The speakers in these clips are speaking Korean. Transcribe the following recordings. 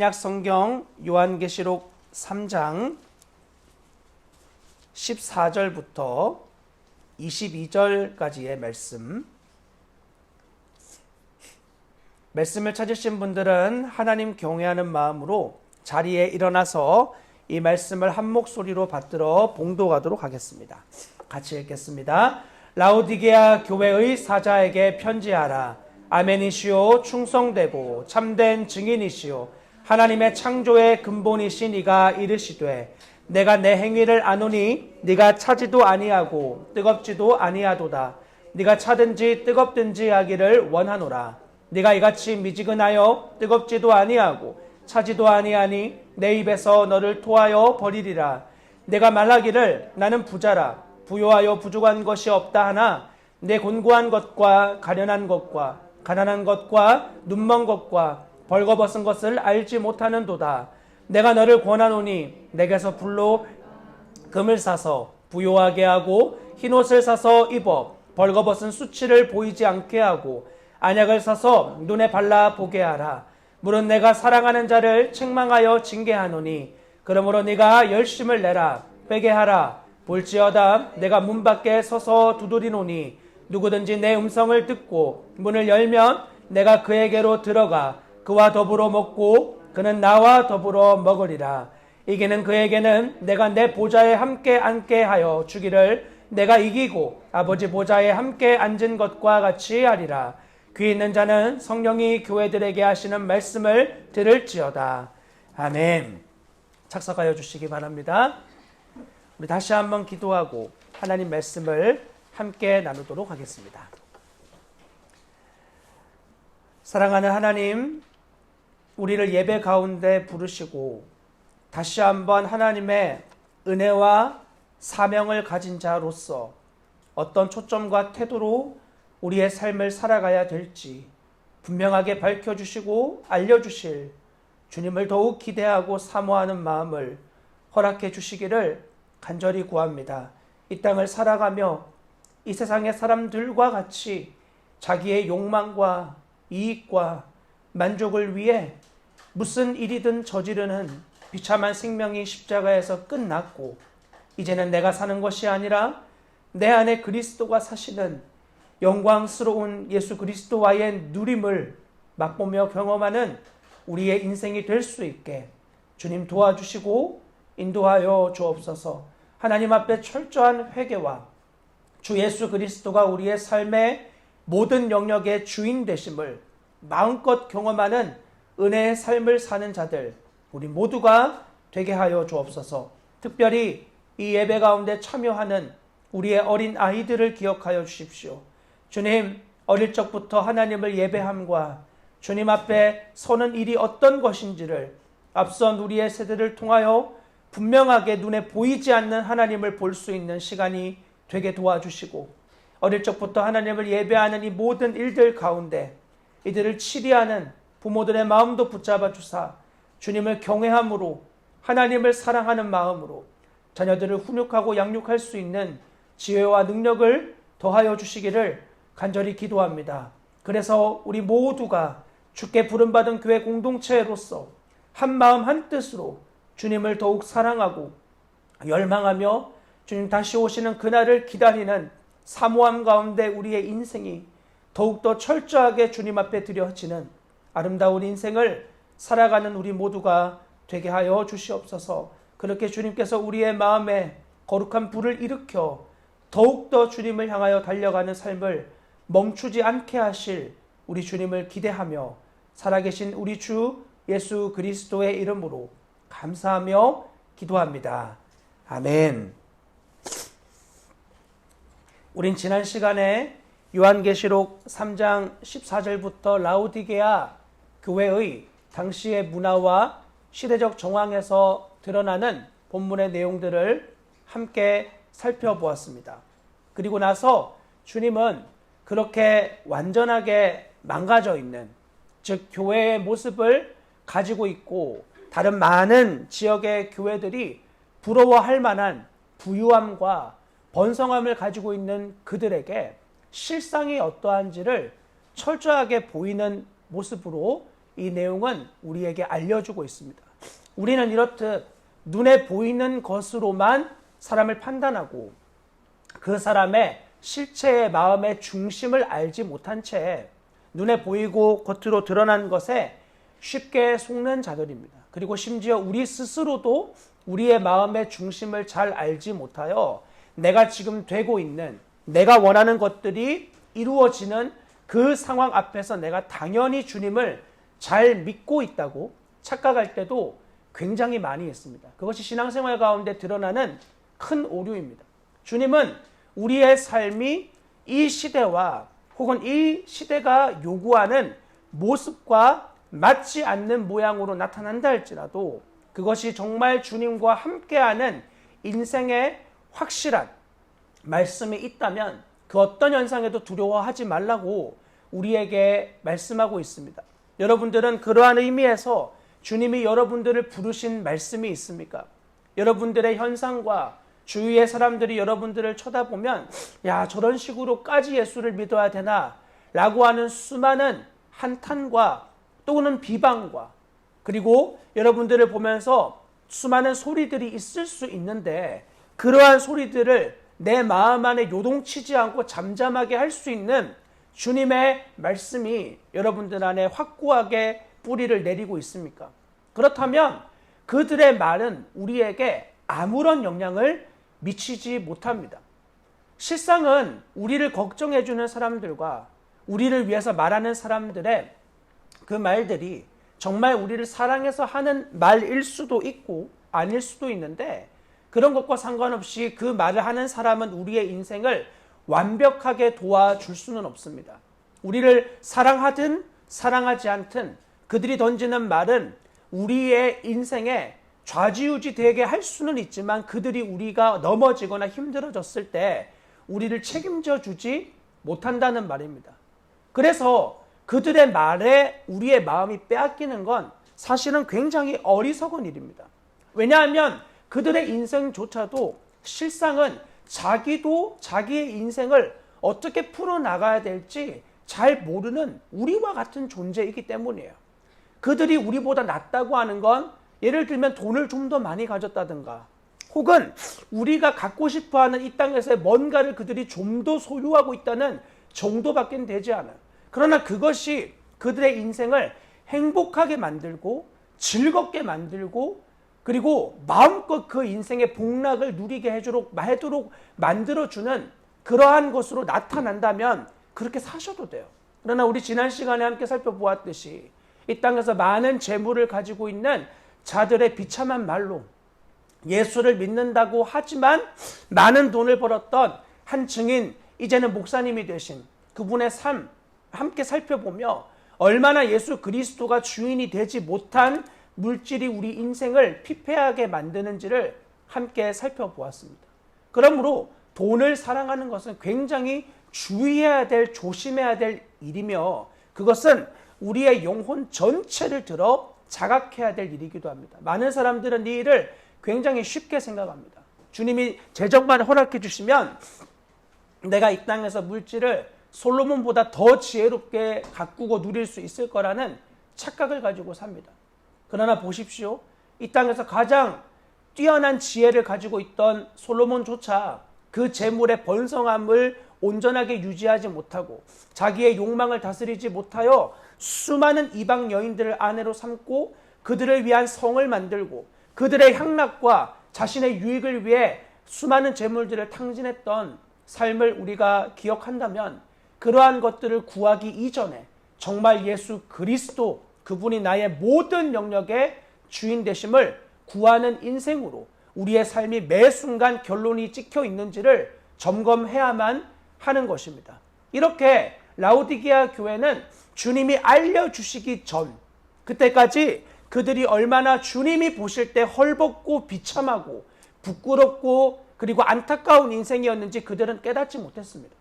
신약 성경 요한계시록 3장 14절부터 22절까지의 말씀을 찾으신 분들은 하나님 경외하는 마음으로 자리에 일어나서 이 말씀을 한 목소리로 받들어 봉독하도록 하겠습니다. 같이 읽겠습니다. 라오디게아 교회의 사자에게 편지하라. 아멘이시오, 충성되고 참된 증인이시오, 하나님의 창조의 근본이신 이가 이르시되 내가 내 행위를 아노니 네가 차지도 아니하고 뜨겁지도 아니하도다. 네가 차든지 뜨겁든지 하기를 원하노라. 네가 이같이 미지근하여 뜨겁지도 아니하고 차지도 아니하니 내 입에서 너를 토하여 버리리라. 내가 말하기를 나는 부자라 부요하여 부족한 것이 없다 하나 내 곤고한 것과 가련한 것과 가난한 것과 눈먼 것과 벌거벗은 것을 알지 못하는도다. 내가 너를 권하노니 내게서 불로 금을 사서 부요하게 하고 흰옷을 사서 입어 벌거벗은 수치를 보이지 않게 하고 안약을 사서 눈에 발라 보게 하라. 물은 내가 사랑하는 자를 책망하여 징계하노니 그러므로 네가 열심을 내라 회개하라. 볼지어다 내가 문 밖에 서서 두드리노니 누구든지 내 음성을 듣고 문을 열면 내가 그에게로 들어가 그와 더불어 먹고 그는 나와 더불어 먹으리라. 이기는 그에게는 내가 내 보좌에 함께 앉게 하여 주기를 내가 이기고 아버지 보좌에 함께 앉은 것과 같이 하리라. 귀 있는 자는 성령이 교회들에게 하시는 말씀을 들을지어다. 아멘. 착석하여 주시기 바랍니다. 우리 다시 한번 기도하고 하나님 말씀을 함께 나누도록 하겠습니다. 사랑하는 하나님, 우리를 예배 가운데 부르시고 다시 한번 하나님의 은혜와 사명을 가진 자로서 어떤 초점과 태도로 우리의 삶을 살아가야 될지 분명하게 밝혀주시고 알려주실 주님을 더욱 기대하고 사모하는 마음을 허락해 주시기를 간절히 구합니다. 이 땅을 살아가며 이 세상의 사람들과 같이 자기의 욕망과 이익과 만족을 위해 무슨 일이든 저지르는 비참한 생명이 십자가에서 끝났고 이제는 내가 사는 것이 아니라 내 안에 그리스도가 사시는 영광스러운 예수 그리스도와의 누림을 맛보며 경험하는 우리의 인생이 될 수 있게 주님 도와주시고 인도하여 주옵소서. 하나님 앞에 철저한 회개와 주 예수 그리스도가 우리의 삶의 모든 영역의 주인 되심을 마음껏 경험하는 은혜의 삶을 사는 자들 우리 모두가 되게 하여 주옵소서. 특별히 이 예배 가운데 참여하는 우리의 어린 아이들을 기억하여 주십시오. 주님, 어릴 적부터 하나님을 예배함과 주님 앞에 서는 일이 어떤 것인지를 앞선 우리의 세대를 통하여 분명하게 눈에 보이지 않는 하나님을 볼 수 있는 시간이 되게 도와주시고 어릴 적부터 하나님을 예배하는 이 모든 일들 가운데 이들을 치리하는 부모들의 마음도 붙잡아 주사 주님을 경외함으로 하나님을 사랑하는 마음으로 자녀들을 훈육하고 양육할 수 있는 지혜와 능력을 더하여 주시기를 간절히 기도합니다. 그래서 우리 모두가 주께 부름받은 교회 공동체로서 한 마음 한 뜻으로 주님을 더욱 사랑하고 열망하며 주님 다시 오시는 그날을 기다리는 사모함 가운데 우리의 인생이 더욱더 철저하게 주님 앞에 드려지는 아름다운 인생을 살아가는 우리 모두가 되게 하여 주시옵소서. 그렇게 주님께서 우리의 마음에 거룩한 불을 일으켜 더욱더 주님을 향하여 달려가는 삶을 멈추지 않게 하실 우리 주님을 기대하며 살아계신 우리 주 예수 그리스도의 이름으로 감사하며 기도합니다. 아멘. 우린 지난 시간에 요한계시록 3장 14절부터 라오디게아 교회의 당시의 문화와 시대적 정황에서 드러나는 본문의 내용들을 함께 살펴보았습니다. 그리고 나서 주님은 그렇게 완전하게 망가져 있는, 즉 교회의 모습을 가지고 있고 다른 많은 지역의 교회들이 부러워할 만한 부유함과 번성함을 가지고 있는 그들에게 실상이 어떠한지를 철저하게 보이는 모습으로 이 내용은 우리에게 알려주고 있습니다. 우리는 이렇듯 눈에 보이는 것으로만 사람을 판단하고 그 사람의 실체의 마음의 중심을 알지 못한 채 눈에 보이고 겉으로 드러난 것에 쉽게 속는 자들입니다. 그리고 심지어 우리 스스로도 우리의 마음의 중심을 잘 알지 못하여 내가 지금 되고 있는, 내가 원하는 것들이 이루어지는 그 상황 앞에서 내가 당연히 주님을 잘 믿고 있다고 착각할 때도 굉장히 많이 있습니다. 그것이 신앙생활 가운데 드러나는 큰 오류입니다. 주님은 우리의 삶이 이 시대와 혹은 이 시대가 요구하는 모습과 맞지 않는 모양으로 나타난다 할지라도 그것이 정말 주님과 함께하는 인생의 확실한 말씀이 있다면 그 어떤 현상에도 두려워하지 말라고 우리에게 말씀하고 있습니다. 여러분들은 그러한 의미에서 주님이 여러분들을 부르신 말씀이 있습니까? 여러분들의 현상과 주위의 사람들이 여러분들을 쳐다보면 야, 저런 식으로까지 예수를 믿어야 되나? 라고 하는 수많은 한탄과 또는 비방과 그리고 여러분들을 보면서 수많은 소리들이 있을 수 있는데 그러한 소리들을 내 마음 안에 요동치지 않고 잠잠하게 할 수 있는 주님의 말씀이 여러분들 안에 확고하게 뿌리를 내리고 있습니까? 그렇다면 그들의 말은 우리에게 아무런 영향을 미치지 못합니다. 실상은 우리를 걱정해주는 사람들과 우리를 위해서 말하는 사람들의 그 말들이 정말 우리를 사랑해서 하는 말일 수도 있고 아닐 수도 있는데 그런 것과 상관없이 그 말을 하는 사람은 우리의 인생을 완벽하게 도와줄 수는 없습니다. 우리를 사랑하든 사랑하지 않든 그들이 던지는 말은 우리의 인생에 좌지우지 되게 할 수는 있지만 그들이 우리가 넘어지거나 힘들어졌을 때 우리를 책임져 주지 못한다는 말입니다. 그래서 그들의 말에 우리의 마음이 빼앗기는 건 사실은 굉장히 어리석은 일입니다. 왜냐하면 그들의 인생조차도 실상은 자기도 자기의 인생을 어떻게 풀어나가야 될지 잘 모르는 우리와 같은 존재이기 때문이에요. 그들이 우리보다 낫다고 하는 건 예를 들면 돈을 좀 더 많이 가졌다든가 혹은 우리가 갖고 싶어하는 이 땅에서의 뭔가를 그들이 좀 더 소유하고 있다는 정도밖에 되지 않아요. 그러나 그것이 그들의 인생을 행복하게 만들고 즐겁게 만들고 그리고 마음껏 그 인생의 복락을 누리게 해도록 만들어주는 그러한 것으로 나타난다면 그렇게 사셔도 돼요. 그러나 우리 지난 시간에 함께 살펴보았듯이 이 땅에서 많은 재물을 가지고 있는 자들의 비참한 말로 예수를 믿는다고 하지만 많은 돈을 벌었던 한 증인, 이제는 목사님이 되신 그분의 삶 함께 살펴보며 얼마나 예수 그리스도가 주인이 되지 못한 물질이 우리 인생을 피폐하게 만드는지를 함께 살펴보았습니다. 그러므로 돈을 사랑하는 것은 굉장히 주의해야 될, 조심해야 될 일이며 그것은 우리의 영혼 전체를 들어 자각해야 될 일이기도 합니다. 많은 사람들은 이 일을 굉장히 쉽게 생각합니다. 주님이 재정만 허락해 주시면 내가 이 땅에서 물질을 솔로몬보다 더 지혜롭게 가꾸고 누릴 수 있을 거라는 착각을 가지고 삽니다. 그러나 보십시오. 이 땅에서 가장 뛰어난 지혜를 가지고 있던 솔로몬조차 그 재물의 번성함을 온전하게 유지하지 못하고 자기의 욕망을 다스리지 못하여 수많은 이방 여인들을 아내로 삼고 그들을 위한 성을 만들고 그들의 향락과 자신의 유익을 위해 수많은 재물들을 탕진했던 삶을 우리가 기억한다면 그러한 것들을 구하기 이전에 정말 예수 그리스도 그분이 나의 모든 영역의 주인 되심을 구하는 인생으로 우리의 삶이 매 순간 결론이 찍혀 있는지를 점검해야만 하는 것입니다. 이렇게 라오디게아 교회는 주님이 알려주시기 전 그때까지 그들이 얼마나 주님이 보실 때 헐벗고 비참하고 부끄럽고 그리고 안타까운 인생이었는지 그들은 깨닫지 못했습니다.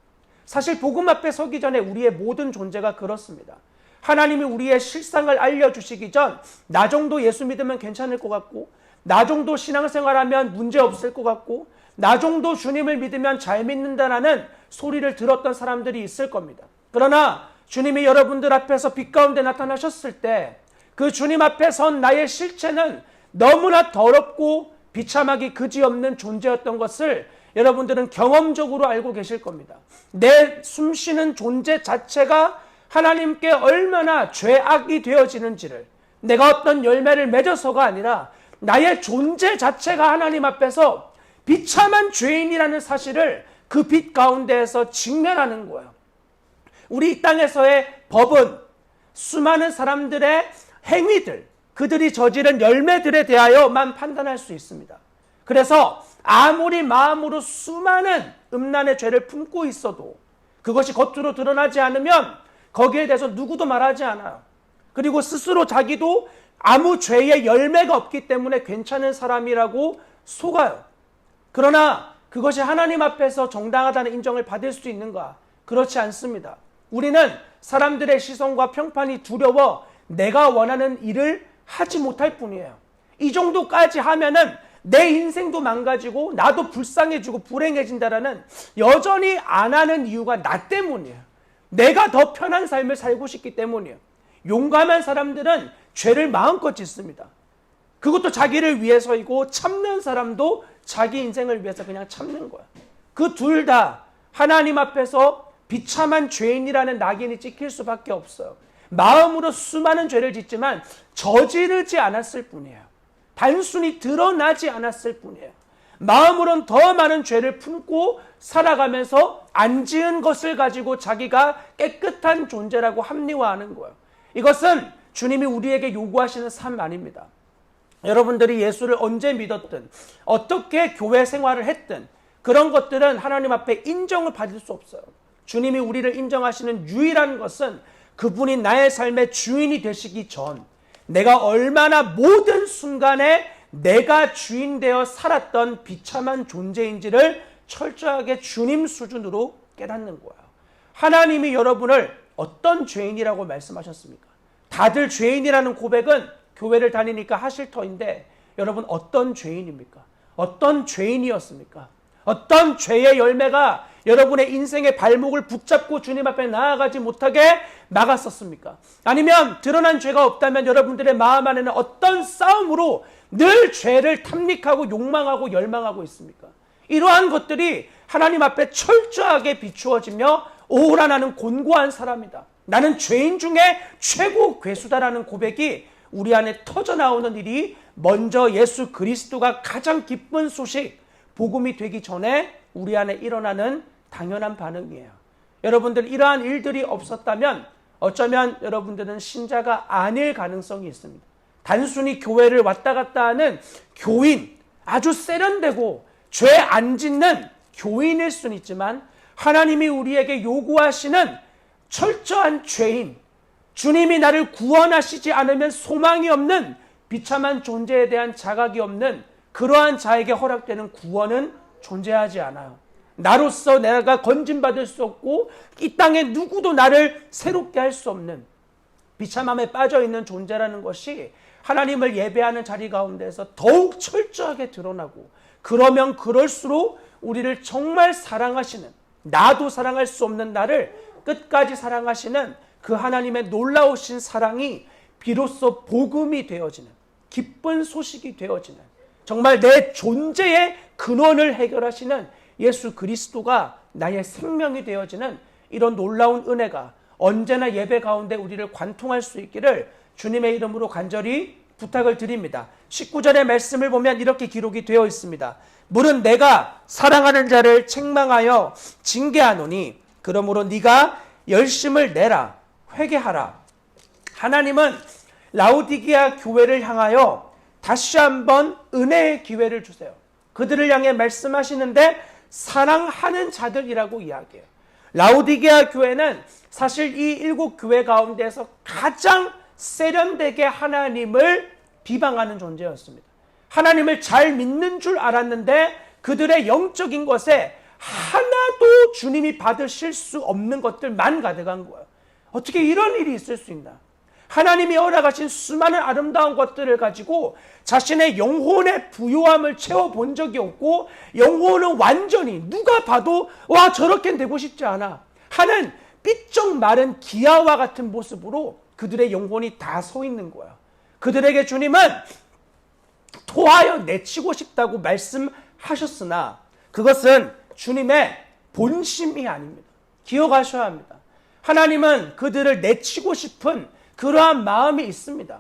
사실 복음 앞에 서기 전에 우리의 모든 존재가 그렇습니다. 하나님이 우리의 실상을 알려주시기 전 나 정도 예수 믿으면 괜찮을 것 같고 나 정도 신앙생활하면 문제없을 것 같고 나 정도 주님을 믿으면 잘 믿는다라는 소리를 들었던 사람들이 있을 겁니다. 그러나 주님이 여러분들 앞에서 빛 가운데 나타나셨을 때 그 주님 앞에 선 나의 실체는 너무나 더럽고 비참하기 그지없는 존재였던 것을 여러분들은 경험적으로 알고 계실 겁니다. 내 숨쉬는 존재 자체가 하나님께 얼마나 죄악이 되어지는지를, 내가 어떤 열매를 맺어서가 아니라 나의 존재 자체가 하나님 앞에서 비참한 죄인이라는 사실을 그 빛 가운데에서 직면하는 거예요. 우리 이 땅에서의 법은 수많은 사람들의 행위들, 그들이 저지른 열매들에 대하여만 판단할 수 있습니다. 그래서 아무리 마음으로 수많은 음란의 죄를 품고 있어도 그것이 겉으로 드러나지 않으면 거기에 대해서 누구도 말하지 않아요. 그리고 스스로 자기도 아무 죄의 열매가 없기 때문에 괜찮은 사람이라고 속아요. 그러나 그것이 하나님 앞에서 정당하다는 인정을 받을 수 있는가? 그렇지 않습니다. 우리는 사람들의 시선과 평판이 두려워 내가 원하는 일을 하지 못할 뿐이에요. 이 정도까지 하면은 내 인생도 망가지고 나도 불쌍해지고 불행해진다라는, 여전히 안 하는 이유가 나 때문이에요. 내가 더 편한 삶을 살고 싶기 때문이에요. 용감한 사람들은 죄를 마음껏 짓습니다. 그것도 자기를 위해서이고, 참는 사람도 자기 인생을 위해서 그냥 참는 거야. 그 둘 다 하나님 앞에서 비참한 죄인이라는 낙인이 찍힐 수밖에 없어요. 마음으로 수많은 죄를 짓지만 저지르지 않았을 뿐이에요. 단순히 드러나지 않았을 뿐이에요. 마음으로는 더 많은 죄를 품고 살아가면서 안 지은 것을 가지고 자기가 깨끗한 존재라고 합리화하는 거예요. 이것은 주님이 우리에게 요구하시는 삶 아닙니다. 여러분들이 예수를 언제 믿었든 어떻게 교회 생활을 했든 그런 것들은 하나님 앞에 인정을 받을 수 없어요. 주님이 우리를 인정하시는 유일한 것은 그분이 나의 삶의 주인이 되시기 전, 내가 얼마나 모든 순간에 내가 주인 되어 살았던 비참한 존재인지를 철저하게 주님 수준으로 깨닫는 거예요. 하나님이 여러분을 어떤 죄인이라고 말씀하셨습니까? 다들 죄인이라는 고백은 교회를 다니니까 하실 터인데, 여러분 어떤 죄인입니까? 어떤 죄인이었습니까? 어떤 죄의 열매가 여러분의 인생의 발목을 붙잡고 주님 앞에 나아가지 못하게 막았었습니까? 아니면 드러난 죄가 없다면 여러분들의 마음 안에는 어떤 싸움으로 늘 죄를 탐닉하고 욕망하고 열망하고 있습니까? 이러한 것들이 하나님 앞에 철저하게 비추어지며, 오라 나는 곤고한 사람이다, 나는 죄인 중에 최고 괴수다라는 고백이 우리 안에 터져나오는 일이 먼저 예수 그리스도가 가장 기쁜 소식, 복음이 되기 전에 우리 안에 일어나는 당연한 반응이에요. 여러분들 이러한 일들이 없었다면 어쩌면 여러분들은 신자가 아닐 가능성이 있습니다. 단순히 교회를 왔다 갔다 하는 교인, 아주 세련되고 죄 안 짓는 교인일 수는 있지만, 하나님이 우리에게 요구하시는 철저한 죄인, 주님이 나를 구원하시지 않으면 소망이 없는 비참한 존재에 대한 자각이 없는 그러한 자에게 허락되는 구원은 존재하지 않아요. 나로서 내가 건진받을 수 없고 이 땅에 누구도 나를 새롭게 할 수 없는 비참함에 빠져있는 존재라는 것이 하나님을 예배하는 자리 가운데서 더욱 철저하게 드러나고, 그러면 그럴수록 우리를 정말 사랑하시는, 나도 사랑할 수 없는 나를 끝까지 사랑하시는 그 하나님의 놀라우신 사랑이 비로소 복음이 되어지는, 기쁜 소식이 되어지는, 정말 내 존재의 근원을 해결하시는 예수 그리스도가 나의 생명이 되어지는 이런 놀라운 은혜가 언제나 예배 가운데 우리를 관통할 수 있기를 주님의 이름으로 간절히 부탁을 드립니다. 19절의 말씀을 보면 이렇게 기록이 되어 있습니다. 물은 내가 사랑하는 자를 책망하여 징계하노니 그러므로 네가 열심을 내라, 회개하라. 하나님은 라오디게아 교회를 향하여 다시 한번 은혜의 기회를 주세요. 그들을 향해 말씀하시는데 사랑하는 자들이라고 이야기해요. 라오디게아 교회는 사실 이 7 교회 가운데서 가장 세련되게 하나님을 비방하는 존재였습니다. 하나님을 잘 믿는 줄 알았는데 그들의 영적인 것에 하나도 주님이 받으실 수 없는 것들만 가득한 거예요. 어떻게 이런 일이 있을 수 있나? 하나님이 허락하신 수많은 아름다운 것들을 가지고 자신의 영혼의 부요함을 채워본 적이 없고, 영혼은 완전히 누가 봐도 와 저렇게 되고 싶지 않아 하는 삐쩍 마른 기아와 같은 모습으로 그들의 영혼이 다 서 있는 거야. 그들에게 주님은 토하여 내치고 싶다고 말씀하셨으나 그것은 주님의 본심이 아닙니다. 기억하셔야 합니다. 하나님은 그들을 내치고 싶은 그러한 마음이 있습니다.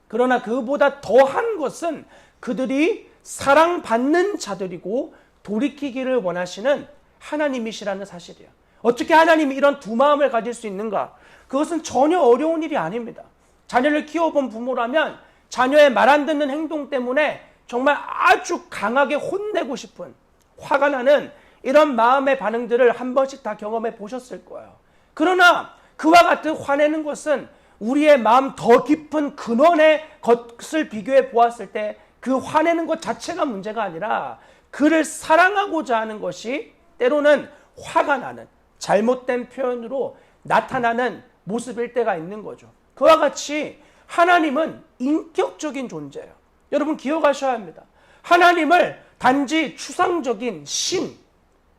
그러나 그보다 더한 것은 그들이 사랑받는 자들이고 돌이키기를 원하시는 하나님이시라는 사실이에요. 어떻게 하나님이 이런 두 마음을 가질 수 있는가? 그것은 전혀 어려운 일이 아닙니다. 자녀를 키워본 부모라면 자녀의 말 안 듣는 행동 때문에 정말 아주 강하게 혼내고 싶은, 화가 나는 이런 마음의 반응들을 한 번씩 다 경험해 보셨을 거예요. 그러나 그와 같은 화내는 것은 우리의 마음 더 깊은 근원의 것을 비교해 보았을 때 그 화내는 것 자체가 문제가 아니라 그를 사랑하고자 하는 것이 때로는 화가 나는 잘못된 표현으로 나타나는 모습일 때가 있는 거죠. 그와 같이 하나님은 인격적인 존재예요. 여러분 기억하셔야 합니다. 하나님을 단지 추상적인 신,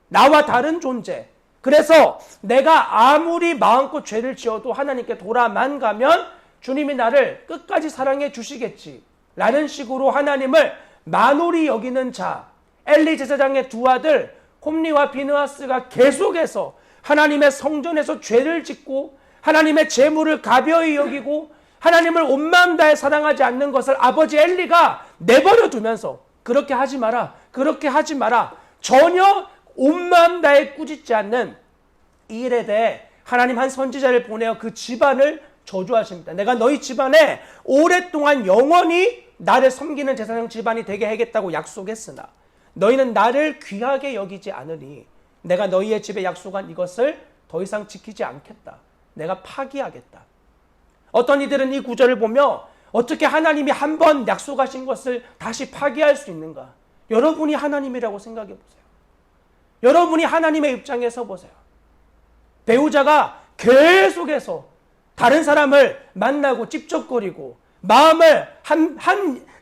나와 다른 존재, 그래서 내가 아무리 마음껏 죄를 지어도 하나님께 돌아만 가면 주님이 나를 끝까지 사랑해 주시겠지 라는 식으로 하나님을 만홀히 여기는 자, 엘리 제사장의 두 아들 홈리와 비느하스가 계속해서 하나님의 성전에서 죄를 짓고 하나님의 재물을 가벼이 여기고 하나님을 온 마음 다해 사랑하지 않는 것을 아버지 엘리가 내버려 두면서 그렇게 하지 마라, 그렇게 하지 마라, 전혀 온 마음 다해 꾸짖지 않는 이 일에 대해 하나님 한 선지자를 보내어 그 집안을 저주하십니다. 내가 너희 집안에 오랫동안 영원히 나를 섬기는 제사장 집안이 되게 하겠다고 약속했으나 너희는 나를 귀하게 여기지 않으니 내가 너희의 집에 약속한 이것을 더 이상 지키지 않겠다. 내가 파기하겠다. 어떤 이들은 이 구절을 보며 어떻게 하나님이 한 번 약속하신 것을 다시 파기할 수 있는가? 여러분이 하나님이라고 생각해 보세요. 여러분이 하나님의 입장에 서 보세요. 배우자가 계속해서 다른 사람을 만나고 찝쩍거리고 마음을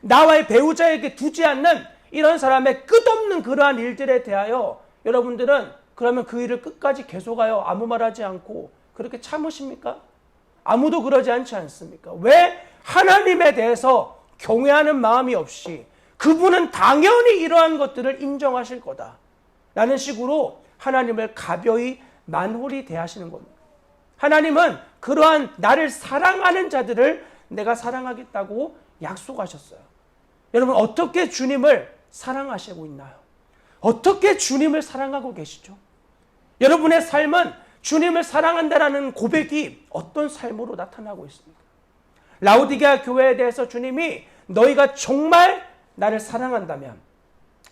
나와의 배우자에게 두지 않는 이런 사람의 끝없는 그러한 일들에 대하여 여러분들은 그러면 그 일을 끝까지 계속하여 아무 말하지 않고 그렇게 참으십니까? 아무도 그러지 않지 않습니까? 왜? 하나님에 대해서 경외하는 마음이 없이 그분은 당연히 이러한 것들을 인정하실 거다 라는 식으로 하나님을 가벼이 만홀히 대하시는 겁니다. 하나님은 그러한 나를 사랑하는 자들을 내가 사랑하겠다고 약속하셨어요. 여러분 어떻게 주님을 사랑하시고 있나요? 어떻게 주님을 사랑하고 계시죠? 여러분의 삶은 주님을 사랑한다라는 고백이 어떤 삶으로 나타나고 있습니까? 라오디게아 교회에 대해서 주님이 너희가 정말 나를 사랑한다면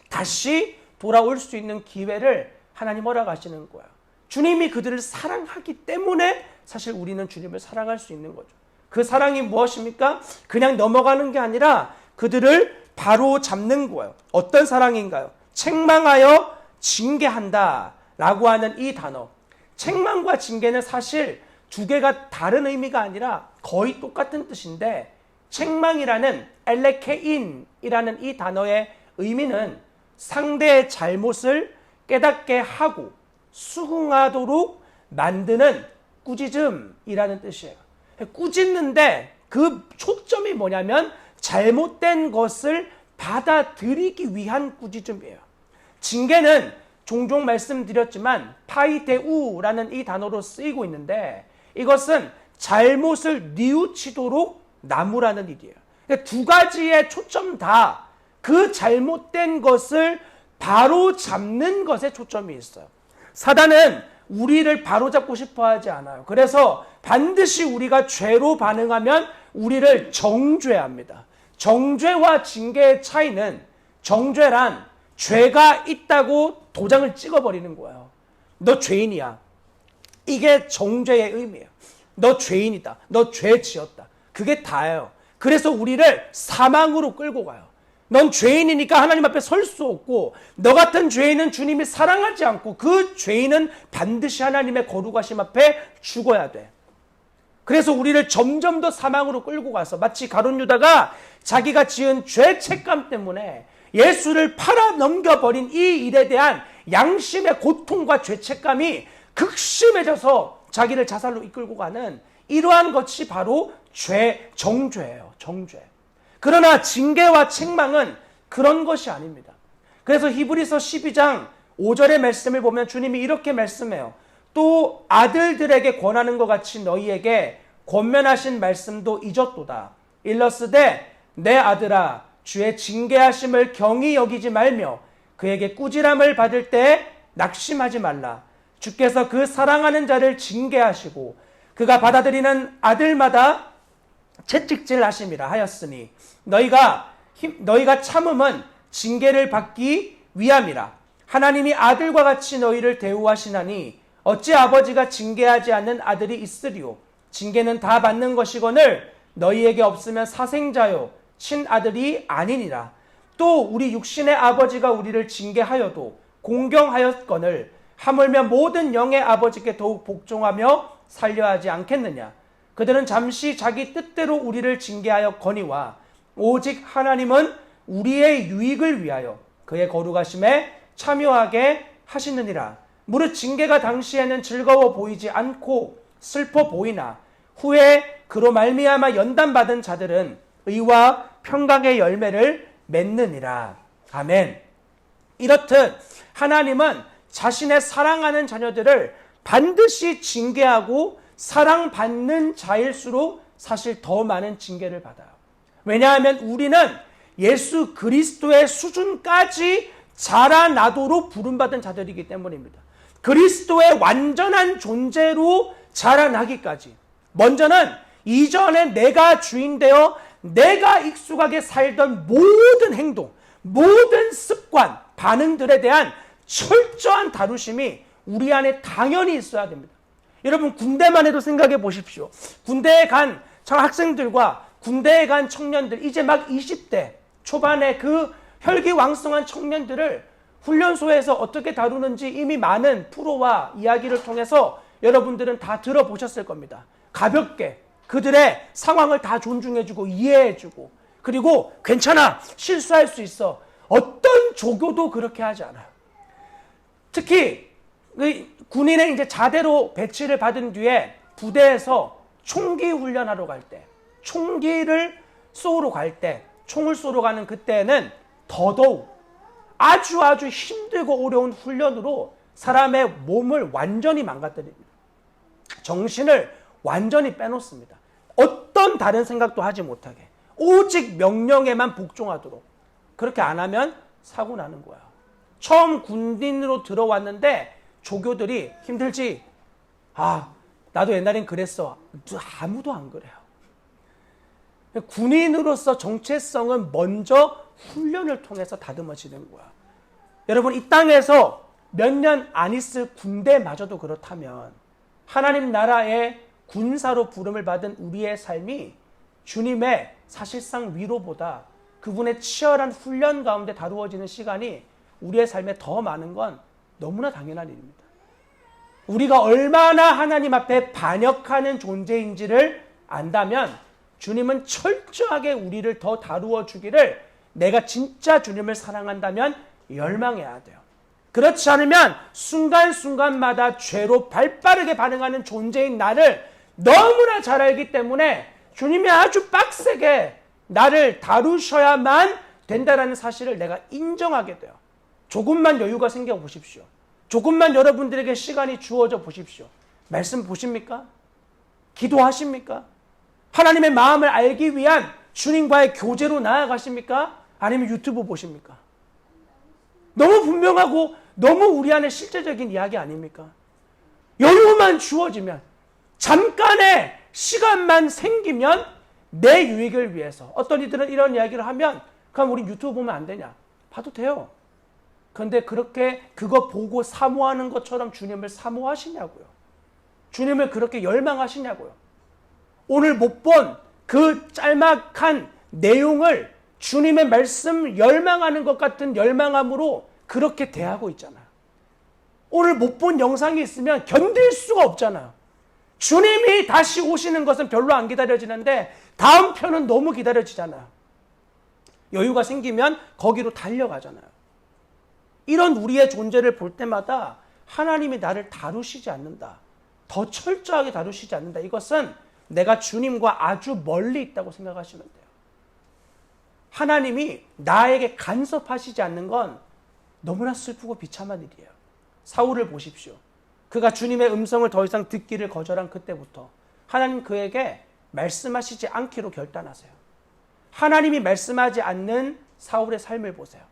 다시 돌아올 수 있는 기회를 하나님 허락하시는 거예요. 주님이 그들을 사랑하기 때문에 사실 우리는 주님을 사랑할 수 있는 거죠. 그 사랑이 무엇입니까? 그냥 넘어가는 게 아니라 그들을 바로 잡는 거예요. 어떤 사랑인가요? 책망하여 징계한다 라고 하는 이 단어. 책망과 징계는 사실 두 개가 다른 의미가 아니라 거의 똑같은 뜻인데 책망이라는 엘레케인이라는 이 단어의 의미는 상대의 잘못을 깨닫게 하고 수긍하도록 만드는 꾸짖음이라는 뜻이에요. 꾸짖는데 그 초점이 뭐냐면 잘못된 것을 받아들이기 위한 꾸짖음이에요. 징계는 종종 말씀드렸지만 파이데우라는 이 단어로 쓰이고 있는데 이것은 잘못을 뉘우치도록 나무라는 일이에요. 두 가지의 초점 다 그 잘못된 것을 바로 잡는 것에 초점이 있어요. 사단은 우리를 바로잡고 싶어 하지 않아요. 그래서 반드시 우리가 죄로 반응하면 우리를 정죄합니다. 정죄와 징계의 차이는 정죄란 죄가 있다고 도장을 찍어버리는 거예요. 너 죄인이야. 이게 정죄의 의미예요. 너 죄인이다. 너 죄 지었다. 그게 다예요. 그래서 우리를 사망으로 끌고 가요. 넌 죄인이니까 하나님 앞에 설 수 없고 너 같은 죄인은 주님이 사랑하지 않고 그 죄인은 반드시 하나님의 거룩하심 앞에 죽어야 돼. 그래서 우리를 점점 더 사망으로 끌고 가서 마치 가룟 유다가 자기가 지은 죄책감 때문에 예수를 팔아 넘겨버린 이 일에 대한 양심의 고통과 죄책감이 극심해져서 자기를 자살로 이끌고 가는 이러한 것이 바로 정죄예요. 정죄. 그러나 징계와 책망은 그런 것이 아닙니다. 그래서 히브리서 12장 5절의 말씀을 보면 주님이 이렇게 말씀해요. 또 아들들에게 권하는 것 같이 너희에게 권면하신 말씀도 잊었도다. 일러스되 내 아들아 주의 징계하심을 경히 여기지 말며 그에게 꾸지람을 받을 때 낙심하지 말라. 주께서 그 사랑하는 자를 징계하시고 그가 받아들이는 아들마다 채찍질 하심이라 하였으니 너희가 참음은 징계를 받기 위함이라. 하나님이 아들과 같이 너희를 대우하시나니 어찌 아버지가 징계하지 않는 아들이 있으리요. 징계는 다 받는 것이거늘 너희에게 없으면 사생자요 친아들이 아니니라. 또 우리 육신의 아버지가 우리를 징계하여도 공경하였거늘 하물며 모든 영의 아버지께 더욱 복종하며 살려 하지 않겠느냐. 그들은 잠시 자기 뜻대로 우리를 징계하였거니와 오직 하나님은 우리의 유익을 위하여 그의 거룩하심에 참여하게 하시느니라. 무릇 징계가 당시에는 즐거워 보이지 않고 슬퍼 보이나 후에 그로 말미암아 연단받은 자들은 의와 평강의 열매를 맺느니라. 아멘. 이렇듯 하나님은 자신의 사랑하는 자녀들을 반드시 징계하고 사랑받는 자일수록 사실 더 많은 징계를 받아요. 왜냐하면 우리는 예수 그리스도의 수준까지 자라나도록 부름받은 자들이기 때문입니다. 그리스도의 완전한 존재로 자라나기까지 먼저는 이전에 내가 주인되어 내가 익숙하게 살던 모든 행동, 모든 습관, 반응들에 대한 철저한 다루심이 우리 안에 당연히 있어야 됩니다. 여러분 군대만 해도 생각해 보십시오. 군대에 간 학생들과 군대에 간 청년들, 이제 막 20대 초반에 그 혈기왕성한 청년들을 훈련소에서 어떻게 다루는지 이미 많은 프로와 이야기를 통해서 여러분들은 다 들어보셨을 겁니다. 가볍게 그들의 상황을 다 존중해주고 이해해주고, 그리고 괜찮아, 실수할 수 있어. 어떤 조교도 그렇게 하지 않아요. 특히 군인의 이제 자대로 배치를 받은 뒤에 부대에서 총기 훈련하러 갈 때, 총기를 쏘러 갈 때, 총을 쏘러 가는 그때는 더더욱 아주 힘들고 어려운 훈련으로 사람의 몸을 완전히 망가뜨립니다. 정신을 완전히 빼놓습니다. 어떤 다른 생각도 하지 못하게 오직 명령에만 복종하도록. 그렇게 안 하면 사고 나는 거야. 처음 군인으로 들어왔는데 조교들이 힘들지? 나도 옛날엔 그랬어. 아무도 안 그래요. 군인으로서 정체성은 먼저 훈련을 통해서 다듬어지는 거야. 여러분, 이 땅에서 몇 년 안 있을 군대마저도 그렇다면 하나님 나라의 군사로 부름을 받은 우리의 삶이 주님의 사실상 위로보다 그분의 치열한 훈련 가운데 다루어지는 시간이 우리의 삶에 더 많은 건 너무나 당연한 일입니다. 우리가 얼마나 하나님 앞에 반역하는 존재인지를 안다면 주님은 철저하게 우리를 더 다루어 주기를, 내가 진짜 주님을 사랑한다면 열망해야 돼요. 그렇지 않으면 순간순간마다 죄로 발빠르게 반응하는 존재인 나를 너무나 잘 알기 때문에 주님이 아주 빡세게 나를 다루셔야만 된다는 사실을 내가 인정하게 돼요. 조금만 여유가 생겨 보십시오. 조금만 여러분들에게 시간이 주어져 보십시오. 말씀 보십니까? 기도하십니까? 하나님의 마음을 알기 위한 주님과의 교제로 나아가십니까? 아니면 유튜브 보십니까? 너무 분명하고 너무 우리 안에 실제적인 이야기 아닙니까? 여유만 주어지면, 잠깐의 시간만 생기면 내 유익을 위해서, 어떤 이들은 이런 이야기를 하면 그럼 우리 유튜브 보면 안 되냐? 봐도 돼요. 그런데 그렇게 그거 보고 사모하는 것처럼 주님을 사모하시냐고요. 주님을 그렇게 열망하시냐고요. 오늘 못 본 그 짤막한 내용을 주님의 말씀 열망하는 것 같은 열망함으로 그렇게 대하고 있잖아요. 오늘 못 본 영상이 있으면 견딜 수가 없잖아요. 주님이 다시 오시는 것은 별로 안 기다려지는데 다음 편은 너무 기다려지잖아요. 여유가 생기면 거기로 달려가잖아요. 이런 우리의 존재를 볼 때마다 하나님이 나를 다루시지 않는다, 더 철저하게 다루시지 않는다, 이것은 내가 주님과 아주 멀리 있다고 생각하시면 돼요. 하나님이 나에게 간섭하시지 않는 건 너무나 슬프고 비참한 일이에요. 사울을 보십시오. 그가 주님의 음성을 더 이상 듣기를 거절한 그때부터 하나님 그에게 말씀하시지 않기로 결단하세요. 하나님이 말씀하지 않는 사울의 삶을 보세요.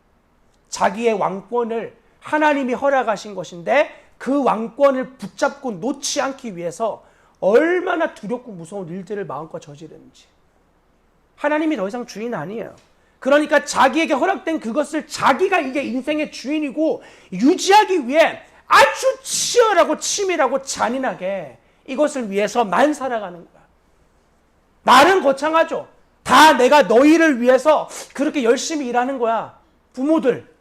자기의 왕권을 하나님이 허락하신 것인데 그 왕권을 붙잡고 놓지 않기 위해서 얼마나 두렵고 무서운 일들을 마음껏 저지르는지. 하나님이 더 이상 주인 아니에요. 그러니까 자기에게 허락된 그것을 자기가 이게 인생의 주인이고 유지하기 위해 아주 치열하고 치밀하고 잔인하게 이것을 위해서만 살아가는 거야. 말은 거창하죠. 다 내가 너희를 위해서 그렇게 열심히 일하는 거야. 부모들,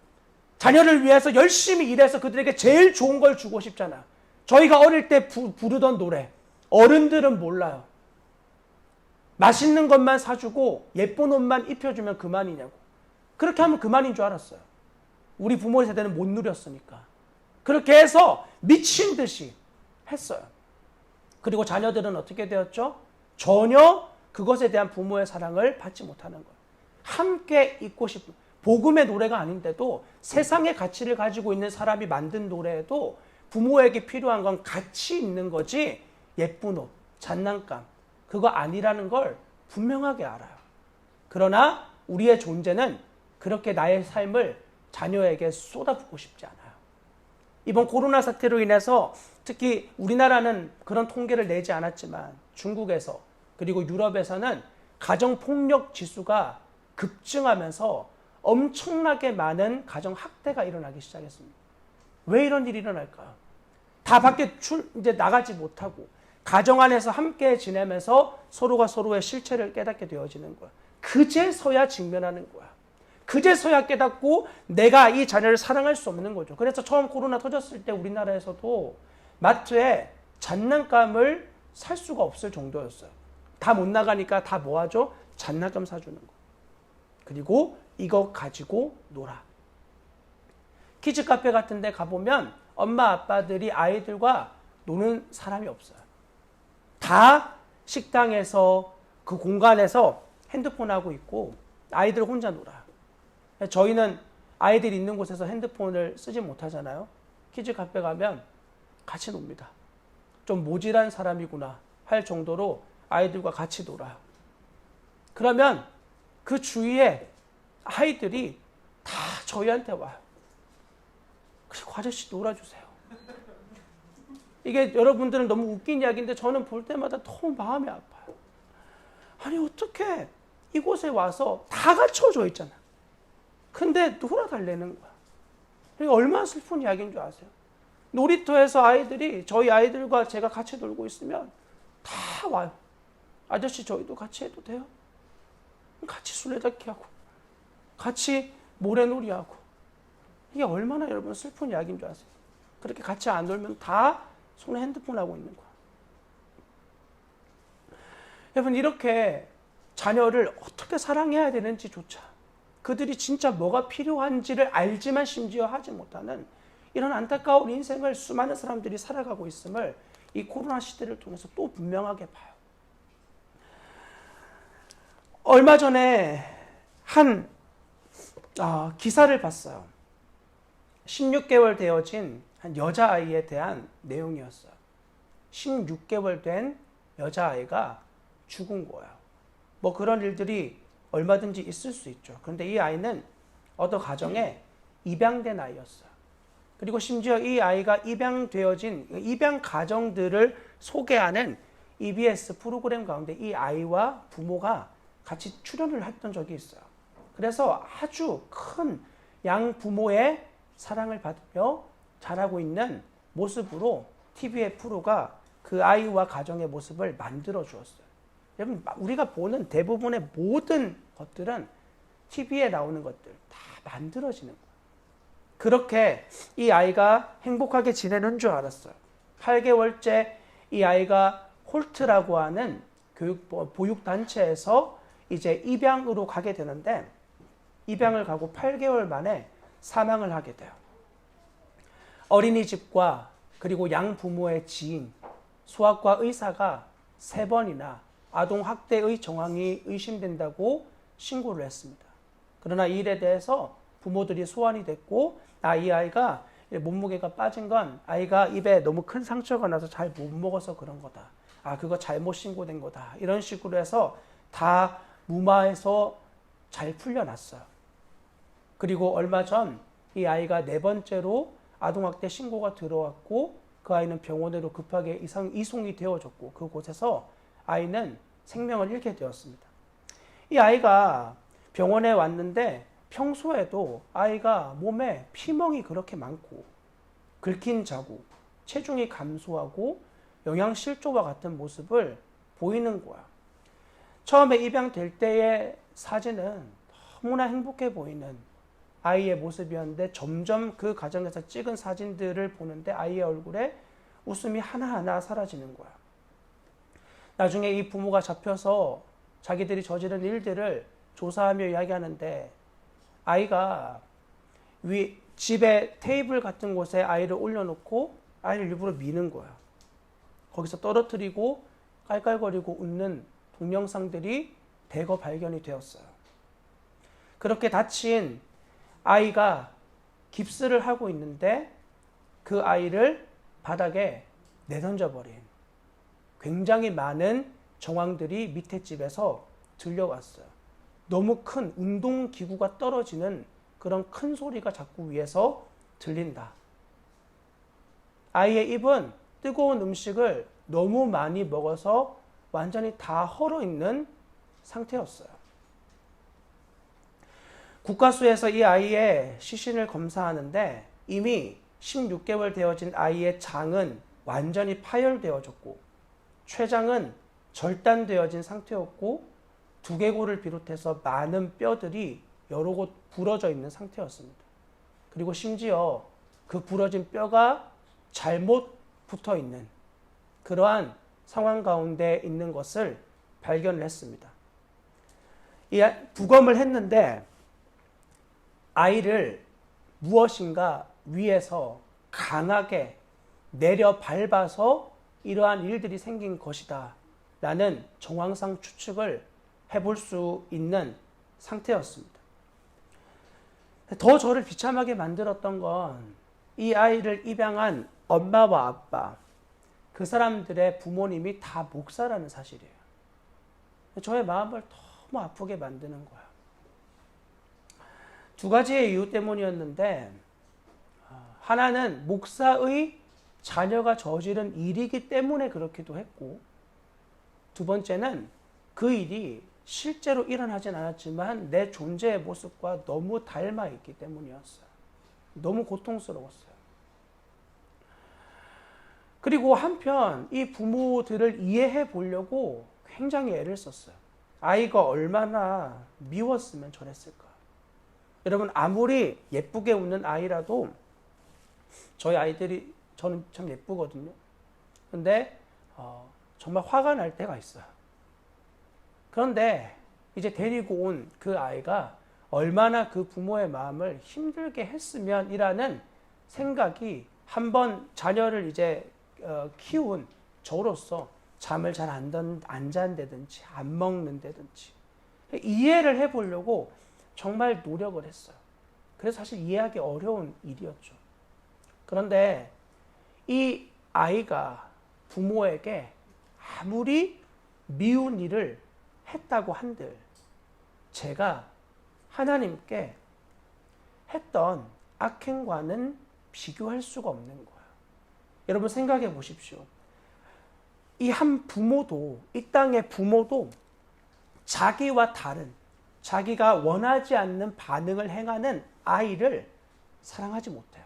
자녀를 위해서 열심히 일해서 그들에게 제일 좋은 걸 주고 싶잖아. 저희가 어릴 때 부르던 노래, 어른들은 몰라요. 맛있는 것만 사주고 예쁜 옷만 입혀주면 그만이냐고. 그렇게 하면 그만인 줄 알았어요. 우리 부모 세대는 못 누렸으니까. 그렇게 해서 미친 듯이 했어요. 그리고 자녀들은 어떻게 되었죠? 전혀 그것에 대한 부모의 사랑을 받지 못하는 거예요. 함께 있고 싶은, 복음의 노래가 아닌데도 세상의 가치를 가지고 있는 사람이 만든 노래에도 부모에게 필요한 건 같이 있는 거지 예쁜 옷, 장난감 그거 아니라는 걸 분명하게 알아요. 그러나 우리의 존재는 그렇게 나의 삶을 자녀에게 쏟아붓고 싶지 않아요. 이번 코로나 사태로 인해서 특히 우리나라는 그런 통계를 내지 않았지만 중국에서 그리고 유럽에서는 가정폭력 지수가 급증하면서 엄청나게 많은 가정학대가 일어나기 시작했습니다. 왜 이런 일이 일어날까요? 다 밖에 이제 나가지 못하고 가정 안에서 함께 지내면서 서로가 서로의 실체를 깨닫게 되어지는 거야. 그제서야 직면하는 거야. 그제서야 깨닫고 내가 이 자녀를 사랑할 수 없는 거죠. 그래서 처음 코로나 터졌을 때 우리나라에서도 마트에 장난감을 살 수가 없을 정도였어요. 다 못 나가니까 다 뭐 하죠? 장난감 사주는 거. 그리고 이거 가지고 놀아. 키즈 카페 같은 데 가보면 엄마 아빠들이 아이들과 노는 사람이 없어요. 다 식당에서 그 공간에서 핸드폰 하고 있고 아이들 혼자 놀아요. 저희는 아이들 있는 곳에서 핸드폰을 쓰지 못하잖아요. 키즈 카페 가면 같이 놉니다. 좀 모질한 사람이구나 할 정도로 아이들과 같이 놀아요. 그러면 그 주위에 아이들이 다 저희한테 와요. 그리고 아저씨 놀아주세요. 이게 여러분들은 너무 웃긴 이야기인데 저는 볼 때마다 너무 마음이 아파요. 아니 어떻게 이곳에 와서 다 갖춰져 있잖아. 근데 놀아달라는 거야. 이게 얼마나 슬픈 이야기인 줄 아세요? 놀이터에서 아이들이 저희 아이들과 제가 같이 놀고 있으면 다 와요. 아저씨 저희도 같이 해도 돼요? 같이 술래잡기 하고 같이 모래놀이하고 이게 얼마나 여러분 슬픈 이야기인 줄 아세요? 그렇게 같이 안 놀면 다 손에 핸드폰 하고 있는 거야. 여러분 이렇게 자녀를 어떻게 사랑해야 되는지조차 그들이 진짜 뭐가 필요한지를 알지만 심지어 하지 못하는 이런 안타까운 인생을 수많은 사람들이 살아가고 있음을 이 코로나 시대를 통해서 또 분명하게 봐요. 얼마 전에 한 기사를 봤어요. 16개월 되어진 한 여자아이에 대한 내용이었어요. 16개월 된 여자아이가 죽은 거예요. 뭐 그런 일들이 얼마든지 있을 수 있죠. 그런데 이 아이는 어떤 가정에 입양된 아이였어요. 그리고 심지어 이 아이가 입양되어진 입양 가정들을 소개하는 EBS 프로그램 가운데 이 아이와 부모가 같이 출연을 했던 적이 있어요. 그래서 아주 큰 양부모의 사랑을 받으며 자라고 있는 모습으로 TV의 프로가 그 아이와 가정의 모습을 만들어 주었어요. 여러분 우리가 보는 대부분의 모든 것들은 TV에 나오는 것들 다 만들어지는 거예요. 그렇게 이 아이가 행복하게 지내는 줄 알았어요. 8개월째 이 아이가 홀트라고 하는 보육단체에서 이제 입양으로 가게 되는데 입양을 가고 8개월 만에 사망을 하게 돼요. 어린이집과 그리고 양부모의 지인, 소아과 의사가 3번이나 아동학대의 정황이 의심된다고 신고를 했습니다. 그러나 이 일에 대해서 부모들이 소환이 됐고, 이 아이가 몸무게가 빠진 건 아이가 입에 너무 큰 상처가 나서 잘 못 먹어서 그런 거다. 그거 잘못 신고된 거다. 이런 식으로 해서 다 무마해서 잘 풀려났어요. 그리고 얼마 전 이 아이가 4번째로 아동학대 신고가 들어왔고, 그 아이는 병원으로 급하게 이송이 되어졌고, 그곳에서 아이는 생명을 잃게 되었습니다. 이 아이가 병원에 왔는데 평소에도 아이가 몸에 피멍이 그렇게 많고, 긁힌 자국, 체중이 감소하고 영양실조와 같은 모습을 보이는 거야. 처음에 입양될 때의 사진은 너무나 행복해 보이는 아이의 모습이었는데, 점점 그 과정에서 찍은 사진들을 보는데 아이의 얼굴에 웃음이 하나하나 사라지는 거야. 나중에 이 부모가 잡혀서 자기들이 저지른 일들을 조사하며 이야기하는데, 아이가 집에 테이블 같은 곳에 아이를 올려놓고 아이를 일부러 미는 거야. 거기서 떨어뜨리고 깔깔거리고 웃는 동영상들이 대거 발견이 되었어요. 그렇게 다친 아이가 깁스를 하고 있는데 그 아이를 바닥에 내던져버린 굉장히 많은 정황들이 밑에 집에서 들려왔어요. 너무 큰 운동기구가 떨어지는 그런 큰 소리가 자꾸 위에서 들린다. 아이의 입은 뜨거운 음식을 너무 많이 먹어서 완전히 다 헐어있는 상태였어요. 국가수에서 이 아이의 시신을 검사하는데 이미 16개월 되어진 아이의 장은 완전히 파열되어졌고, 췌장은 절단되어진 상태였고, 두개골을 비롯해서 많은 뼈들이 여러 곳 부러져 있는 상태였습니다. 그리고 심지어 그 부러진 뼈가 잘못 붙어 있는 그러한 상황 가운데 있는 것을 발견을 했습니다. 부검을 했는데 아이를 무엇인가 위에서 강하게 내려 밟아서 이러한 일들이 생긴 것이다 라는 정황상 추측을 해볼 수 있는 상태였습니다. 더 저를 비참하게 만들었던 건 이 아이를 입양한 엄마와 아빠, 그 사람들의 부모님이 다 목사라는 사실이에요. 저의 마음을 너무 아프게 만드는 거예요. 두 가지의 이유 때문이었는데, 하나는 목사의 자녀가 저지른 일이기 때문에 그렇기도 했고, 두 번째는 그 일이 실제로 일어나진 않았지만 내 존재의 모습과 너무 닮아 있기 때문이었어요. 너무 고통스러웠어요. 그리고 한편 이 부모들을 이해해 보려고 굉장히 애를 썼어요. 아이가 얼마나 미웠으면 저랬을까. 여러분, 아무리 예쁘게 웃는 아이라도 저희 아이들이, 저는 참 예쁘거든요. 근데 정말 화가 날 때가 있어요. 그런데 이제 데리고 온 그 아이가 얼마나 그 부모의 마음을 힘들게 했으면 이라는 생각이, 한번 자녀를 이제 키운 저로서 잠을 잘 안 잔다든지 안 먹는다든지 이해를 해보려고 정말 노력을 했어요. 그래서 사실 이해하기 어려운 일이었죠. 그런데 이 아이가 부모에게 아무리 미운 일을 했다고 한들 제가 하나님께 했던 악행과는 비교할 수가 없는 거예요. 여러분 생각해 보십시오. 이 한 부모도, 이 땅의 부모도 자기와 다른, 자기가 원하지 않는 반응을 행하는 아이를 사랑하지 못해요.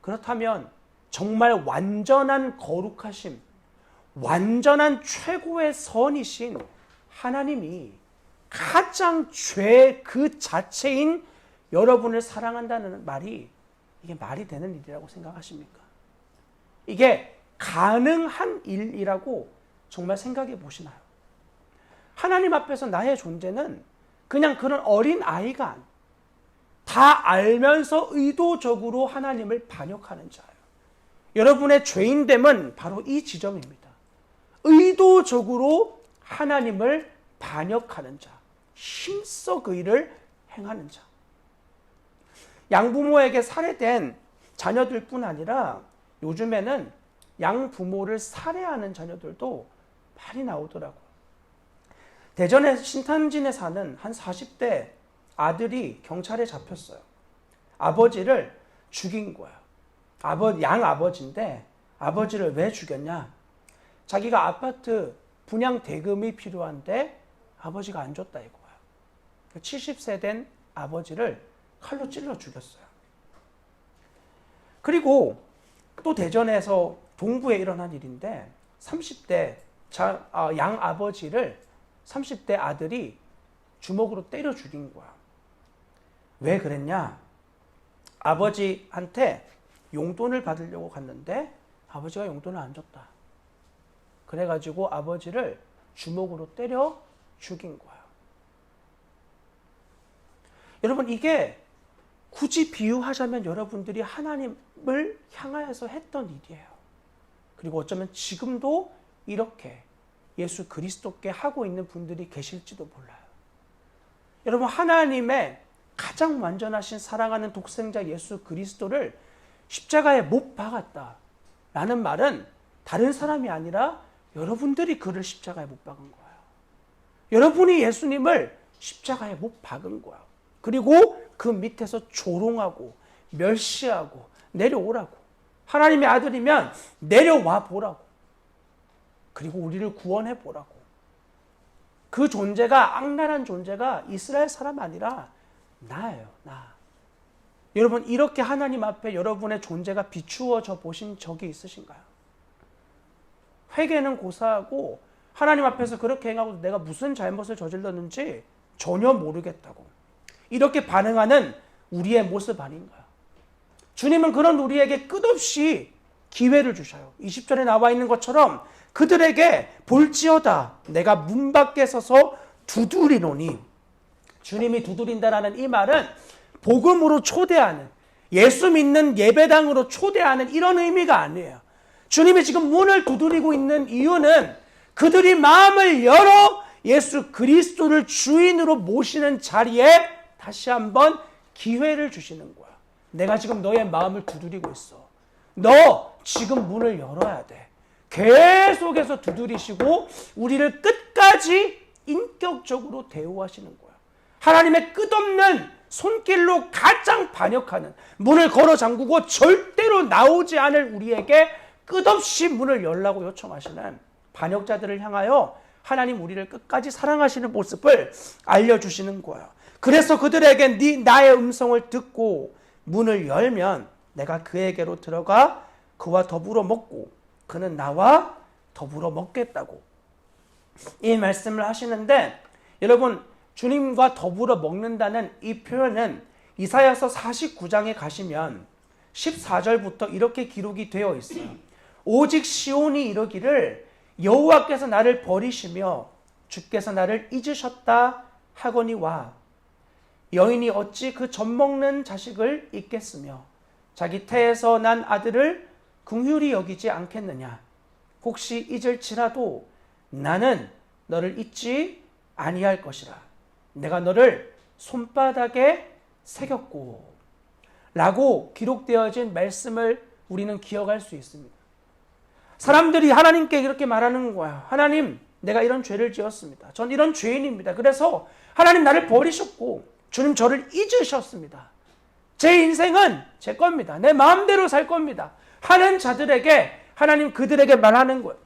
그렇다면 정말 완전한 거룩하심, 완전한 최고의 선이신 하나님이 가장 죄 그 자체인 여러분을 사랑한다는 말이, 이게 말이 되는 일이라고 생각하십니까? 이게 가능한 일이라고 정말 생각해 보시나요? 하나님 앞에서 나의 존재는 그냥 그런 어린 아이가 아니에요. 다 알면서 의도적으로 하나님을 반역하는 자예요. 여러분의 죄인됨은 바로 이 지점입니다. 의도적으로 하나님을 반역하는 자, 힘써 그 일을 행하는 자. 양부모에게 살해된 자녀들뿐 아니라 요즘에는 양부모를 살해하는 자녀들도 많이 나오더라고요. 대전의 신탄진에 사는 한 40대 아들이 경찰에 잡혔어요. 아버지를 죽인 거예요. 양아버지인데 아버지를 왜 죽였냐? 자기가 아파트 분양 대금이 필요한데 아버지가 안 줬다 이거예요. 70세 된 아버지를 칼로 찔러 죽였어요. 그리고 또 대전에서 동부에 일어난 일인데 30대 양아버지를 30대 아들이 주먹으로 때려 죽인 거야. 왜 그랬냐? 아버지한테 용돈을 받으려고 갔는데 아버지가 용돈을 안 줬다. 그래가지고 아버지를 주먹으로 때려 죽인 거야. 여러분, 이게 굳이 비유하자면 여러분들이 하나님을 향하여서 했던 일이에요. 그리고 어쩌면 지금도 이렇게 예수 그리스도께 하고 있는 분들이 계실지도 몰라요. 여러분, 하나님의 가장 완전하신 사랑하는 독생자 예수 그리스도를 십자가에 못 박았다라는 말은 다른 사람이 아니라 여러분들이 그를 십자가에 못 박은 거예요. 여러분이 예수님을 십자가에 못 박은 거예요. 그리고 그 밑에서 조롱하고 멸시하고 내려오라고. 하나님의 아들이면 내려와 보라고. 그리고 우리를 구원해 보라고. 그 존재가, 악랄한 존재가 이스라엘 사람 아니라 나예요, 나. 여러분, 이렇게 하나님 앞에 여러분의 존재가 비추어져 보신 적이 있으신가요? 회개는 고사하고 하나님 앞에서 그렇게 행하고 내가 무슨 잘못을 저질렀는지 전혀 모르겠다고 이렇게 반응하는 우리의 모습 아닌가요? 주님은 그런 우리에게 끝없이 기회를 주셔요. 20절에 나와 있는 것처럼 그들에게 볼지어다 내가 문 밖에 서서 두드리노니. 주님이 두드린다라는 이 말은 복음으로 초대하는, 예수 믿는 예배당으로 초대하는 이런 의미가 아니에요. 주님이 지금 문을 두드리고 있는 이유는 그들이 마음을 열어 예수 그리스도를 주인으로 모시는 자리에 다시 한번 기회를 주시는 거야. 내가 지금 너의 마음을 두드리고 있어. 너 지금 문을 열어야 돼. 계속해서 두드리시고 우리를 끝까지 인격적으로 대우하시는 거야. 하나님의 끝없는 손길로 가장 반역하는, 문을 걸어 잠그고 절대로 나오지 않을 우리에게 끝없이 문을 열라고 요청하시는 반역자들을 향하여 하나님 우리를 끝까지 사랑하시는 모습을 알려주시는 거예요. 그래서 그들에게 나의 음성을 듣고 문을 열면 내가 그에게로 들어가 그와 더불어 먹고 그는 나와 더불어 먹겠다고 이 말씀을 하시는데, 여러분, 주님과 더불어 먹는다는 이 표현은 이사야서 49장에 가시면 14절부터 이렇게 기록이 되어 있어요. 오직 시온이 이르기를 여호와께서 나를 버리시며 주께서 나를 잊으셨다 하거니와 여인이 어찌 그 젖먹는 자식을 잊겠으며 자기 태에서 난 아들을 긍휼히 여기지 않겠느냐. 혹시 잊을지라도 나는 너를 잊지 아니할 것이라. 내가 너를 손바닥에 새겼고 라고 기록되어진 말씀을 우리는 기억할 수 있습니다. 사람들이 하나님께 이렇게 말하는 거야. 하나님, 내가 이런 죄를 지었습니다. 전 이런 죄인입니다. 그래서 하나님 나를 버리셨고 주님 저를 잊으셨습니다. 제 인생은 제 겁니다. 내 마음대로 살 겁니다. 하는 자들에게 하나님 그들에게 말하는 거예요.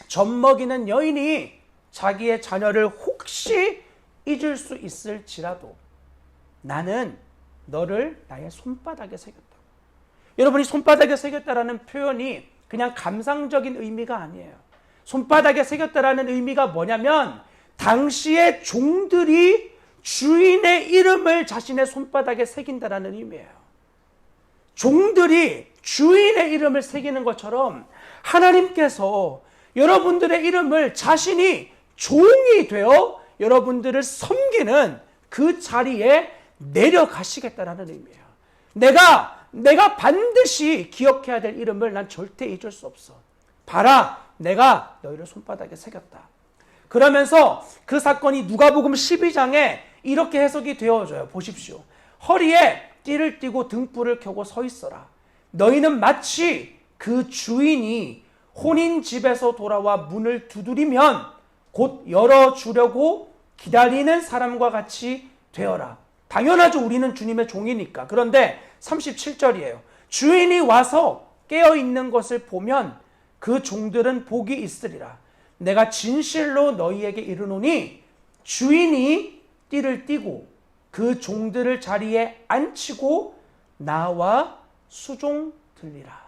젖먹이는 여인이 자기의 자녀를 혹시 잊을 수 있을지라도 나는 너를 나의 손바닥에 새겼다. 여러분이 손바닥에 새겼다라는 표현이 그냥 감상적인 의미가 아니에요. 손바닥에 새겼다라는 의미가 뭐냐면 당시의 종들이 주인의 이름을 자신의 손바닥에 새긴다라는 의미예요. 종들이 주인의 이름을 새기는 것처럼 하나님께서 여러분들의 이름을 자신이 종이 되어 여러분들을 섬기는 그 자리에 내려가시겠다라는 의미예요. 내가 반드시 기억해야 될 이름을 난 절대 잊을 수 없어. 봐라, 내가 너희를 손바닥에 새겼다. 그러면서 그 사건이 누가복음 12장에 이렇게 해석이 되어져요. 보십시오. 허리에 띠를 띠고 등불을 켜고 서 있어라. 너희는 마치 그 주인이 혼인 집에서 돌아와 문을 두드리면 곧 열어주려고 기다리는 사람과 같이 되어라. 당연하죠. 우리는 주님의 종이니까. 그런데 37절이에요. 주인이 와서 깨어있는 것을 보면 그 종들은 복이 있으리라. 내가 진실로 너희에게 이르노니 주인이 띠를 띠고 그 종들을 자리에 앉히고 나와 수종 들리라.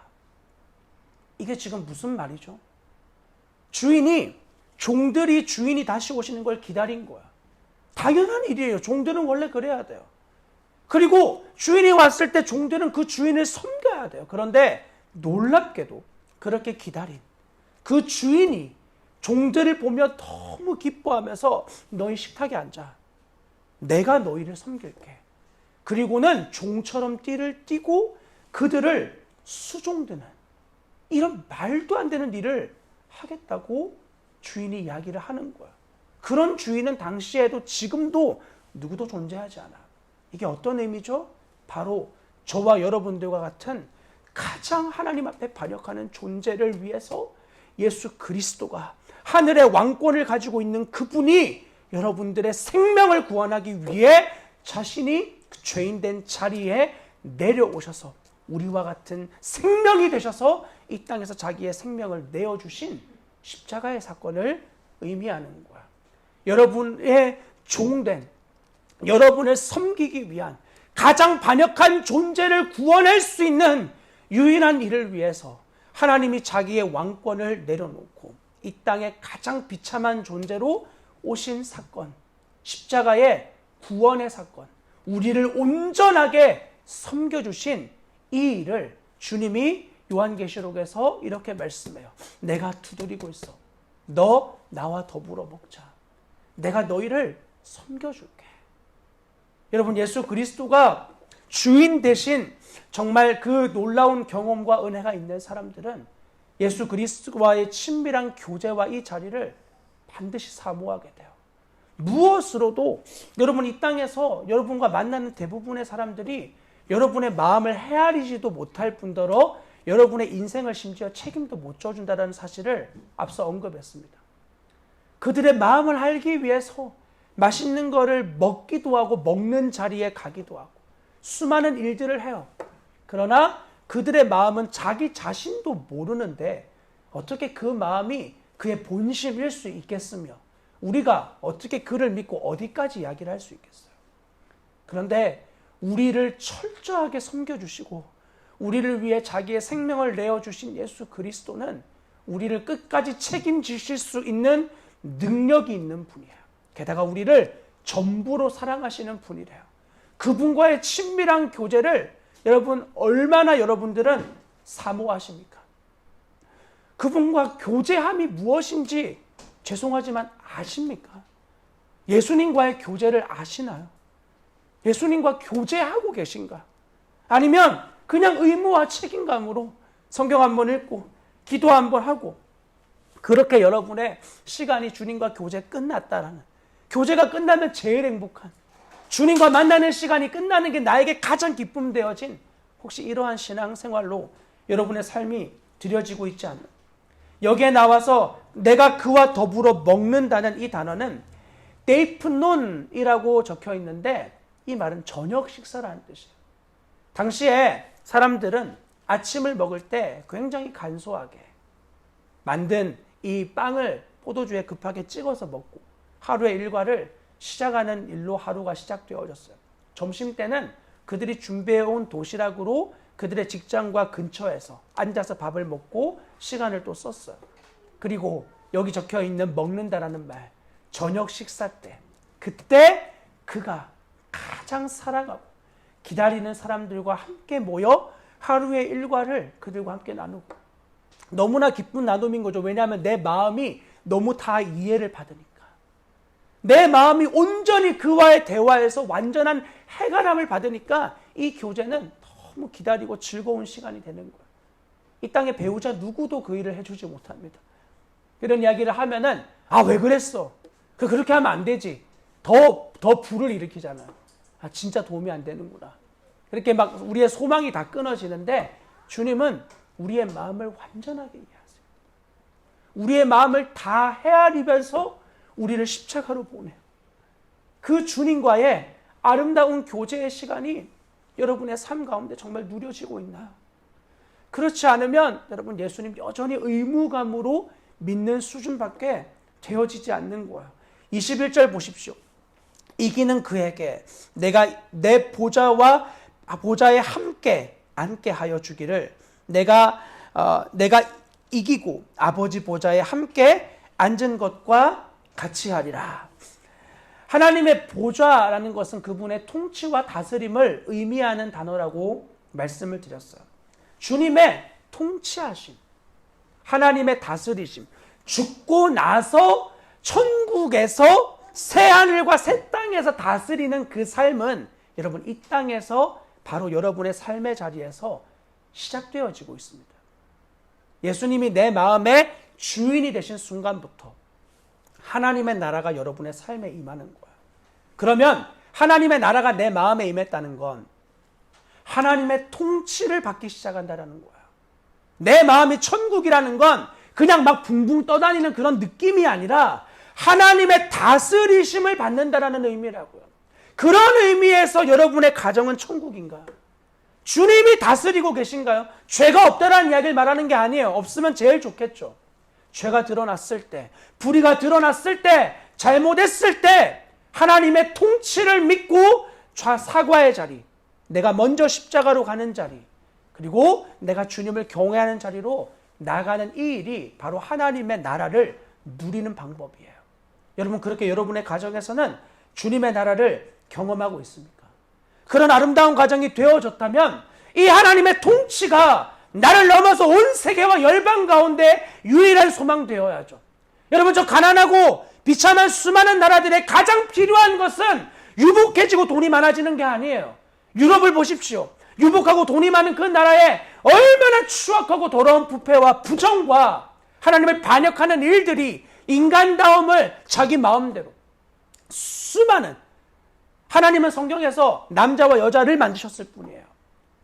이게 지금 무슨 말이죠? 종들이 주인이 다시 오시는 걸 기다린 거야. 당연한 일이에요. 종들은 원래 그래야 돼요. 그리고 주인이 왔을 때 종들은 그 주인을 섬겨야 돼요. 그런데 놀랍게도 그렇게 기다린 그 주인이 종들을 보며 너무 기뻐하면서 너희 식탁에 앉아. 내가 너희를 섬길게. 그리고는 종처럼 띠를 띠고 그들을 수종드는 이런 말도 안 되는 일을 하겠다고 주인이 이야기를 하는 거야. 그런 주인은 당시에도 지금도 누구도 존재하지 않아. 이게 어떤 의미죠? 바로 저와 여러분들과 같은 가장 하나님 앞에 반역하는 존재를 위해서 예수 그리스도가 하늘의 왕권을 가지고 있는 그분이 여러분들의 생명을 구원하기 위해 자신이 죄인된 자리에 내려오셔서 우리와 같은 생명이 되셔서 이 땅에서 자기의 생명을 내어주신 십자가의 사건을 의미하는 거야. 여러분의 종된, 여러분을 섬기기 위한 가장 반역한 존재를 구원할 수 있는 유일한 일을 위해서 하나님이 자기의 왕권을 내려놓고 이 땅에 가장 비참한 존재로 오신 사건, 십자가의 구원의 사건, 우리를 온전하게 섬겨주신 이 일을 주님이 요한계시록에서 이렇게 말씀해요. 내가 두드리고 있어. 너 나와 더불어 먹자. 내가 너희를 섬겨줄게. 여러분, 예수 그리스도가 주인 대신 정말 그 놀라운 경험과 은혜가 있는 사람들은 예수 그리스도와의 친밀한 교제와 이 자리를 반드시 사모하게 돼요. 무엇으로도 여러분 이 땅에서 여러분과 만나는 대부분의 사람들이 여러분의 마음을 헤아리지도 못할 뿐더러 여러분의 인생을 심지어 책임도 못 져준다는 사실을 앞서 언급했습니다. 그들의 마음을 알기 위해서 맛있는 거를 먹기도 하고 먹는 자리에 가기도 하고 수많은 일들을 해요. 그러나 그들의 마음은 자기 자신도 모르는데 어떻게 그 마음이 그의 본심일 수 있겠으며 우리가 어떻게 그를 믿고 어디까지 이야기를 할 수 있겠어요. 그런데 우리를 철저하게 섬겨주시고 우리를 위해 자기의 생명을 내어주신 예수 그리스도는 우리를 끝까지 책임지실 수 있는 능력이 있는 분이에요. 게다가 우리를 전부로 사랑하시는 분이래요. 그분과의 친밀한 교제를 여러분 얼마나 여러분들은 사모하십니까? 그분과 교제함이 무엇인지 죄송하지만 아십니까? 예수님과의 교제를 아시나요? 예수님과 교제하고 계신가? 아니면 그냥 의무와 책임감으로 성경 한번 읽고 기도 한번 하고 그렇게 여러분의 시간이 주님과 교제 끝났다라는, 교제가 끝나면 제일 행복한, 주님과 만나는 시간이 끝나는 게 나에게 가장 기쁨 되어진 혹시 이러한 신앙생활로 여러분의 삶이 드려지고 있지 않나요? 여기에 나와서 내가 그와 더불어 먹는다는 이 단어는 데이프논이라고 적혀 있는데 이 말은 저녁 식사라는 뜻이에요. 당시에 사람들은 아침을 먹을 때 굉장히 간소하게 만든 이 빵을 포도주에 급하게 찍어서 먹고 하루의 일과를 시작하는 일로 하루가 시작되어졌어요. 점심 때는 그들이 준비해온 도시락으로 그들의 직장과 근처에서 앉아서 밥을 먹고 시간을 또 썼어요. 그리고 여기 적혀 있는 먹는다라는 말, 저녁 식사 때, 그때 그가 가장 사랑하고 기다리는 사람들과 함께 모여 하루의 일과를 그들과 함께 나누고, 너무나 기쁜 나눔인 거죠. 왜냐하면 내 마음이 너무 다 이해를 받으니까. 내 마음이 온전히 그와의 대화에서 완전한 해결함을 받으니까 이 교제는 너무 기다리고 즐거운 시간이 되는 거예요. 이 땅의 배우자 누구도 그 일을 해주지 못합니다. 이런 이야기를 하면은 왜 그랬어? 그렇게 하면 안 되지. 더 불을 일으키잖아요. 진짜 도움이 안 되는구나. 그렇게 막 우리의 소망이 다 끊어지는데 주님은 우리의 마음을 완전하게 이해하세요. 우리의 마음을 다 헤아리면서 우리를 십자가로 보내요. 그 주님과의 아름다운 교제의 시간이 여러분의 삶 가운데 정말 누려지고 있나요? 그렇지 않으면 여러분 예수님 여전히 의무감으로 믿는 수준밖에 되어지지 않는 거예요. 21절 보십시오. 이기는 그에게 내가 내 보좌에 함께 앉게 하여 주기를 내가 이기고 아버지 보좌에 함께 앉은 것과 같이 하리라. 하나님의 보좌라는 것은 그분의 통치와 다스림을 의미하는 단어라고 말씀을 드렸어요. 주님의 통치하심, 하나님의 다스리심, 죽고 나서 천국에서 새하늘과 새 땅에서 다스리는 그 삶은 여러분 이 땅에서 바로 여러분의 삶의 자리에서 시작되어지고 있습니다. 예수님이 내 마음의 주인이 되신 순간부터 하나님의 나라가 여러분의 삶에 임하는 거예요. 그러면 하나님의 나라가 내 마음에 임했다는 건 하나님의 통치를 받기 시작한다는 거예요. 내 마음이 천국이라는 건 그냥 막 붕붕 떠다니는 그런 느낌이 아니라 하나님의 다스리심을 받는다는 의미라고요. 그런 의미에서 여러분의 가정은 천국인가요? 주님이 다스리고 계신가요? 죄가 없다라는 이야기를 말하는 게 아니에요. 없으면 제일 좋겠죠. 죄가 드러났을 때, 불의가 드러났을 때, 잘못했을 때 하나님의 통치를 믿고 사과의 자리, 내가 먼저 십자가로 가는 자리, 그리고 내가 주님을 경외하는 자리로 나가는 이 일이 바로 하나님의 나라를 누리는 방법이에요. 여러분 그렇게 여러분의 가정에서는 주님의 나라를 경험하고 있습니까? 그런 아름다운 가정이 되어졌다면 이 하나님의 통치가 나를 넘어서 온 세계와 열방 가운데 유일한 소망 되어야죠. 여러분 저 가난하고 비참한 수많은 나라들의 가장 필요한 것은 유복해지고 돈이 많아지는 게 아니에요. 유럽을 보십시오. 유복하고 돈이 많은 그 나라에 얼마나 추악하고 더러운 부패와 부정과 하나님을 반역하는 일들이 인간다움을 자기 마음대로 수많은 하나님은 성경에서 남자와 여자를 만드셨을 뿐이에요.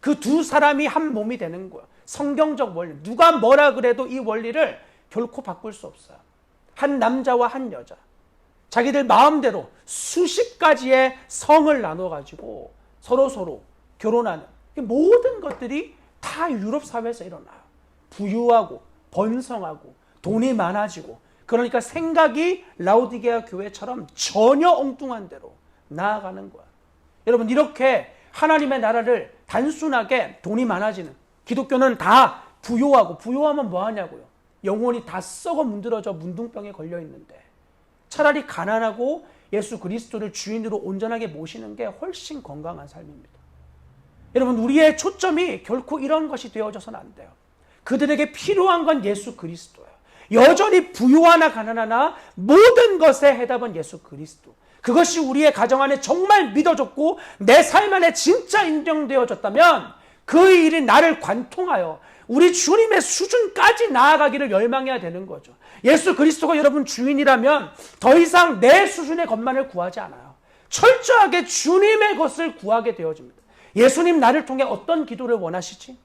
그 두 사람이 한 몸이 되는 거예요. 성경적 원리. 누가 뭐라 그래도 이 원리를 결코 바꿀 수 없어요. 한 남자와 한 여자. 자기들 마음대로 수십 가지의 성을 나눠가지고 서로 결혼하는 모든 것들이 다 유럽 사회에서 일어나요. 부유하고 번성하고 돈이 많아지고 그러니까 생각이 라오디게아 교회처럼 전혀 엉뚱한 대로 나아가는 거야. 여러분 이렇게 하나님의 나라를 단순하게 돈이 많아지는 기독교는 다 부유하면 뭐 하냐고요. 영혼이 다 썩어 문드러져 문둥병에 걸려 있는데 차라리 가난하고 예수 그리스도를 주인으로 온전하게 모시는 게 훨씬 건강한 삶입니다. 여러분 우리의 초점이 결코 이런 것이 되어져서는 안 돼요. 그들에게 필요한 건 예수 그리스도예요. 여전히 부유하나 가난하나 모든 것의 해답은 예수 그리스도. 그것이 우리의 가정 안에 정말 믿어졌고 내 삶 안에 진짜 인정되어졌다면 그 일이 나를 관통하여 우리 주님의 수준까지 나아가기를 열망해야 되는 거죠. 예수 그리스도가 여러분 주인이라면 더 이상 내 수준의 것만을 구하지 않아요. 철저하게 주님의 것을 구하게 되어집니다. 예수님 나를 통해 어떤 기도를 원하시지?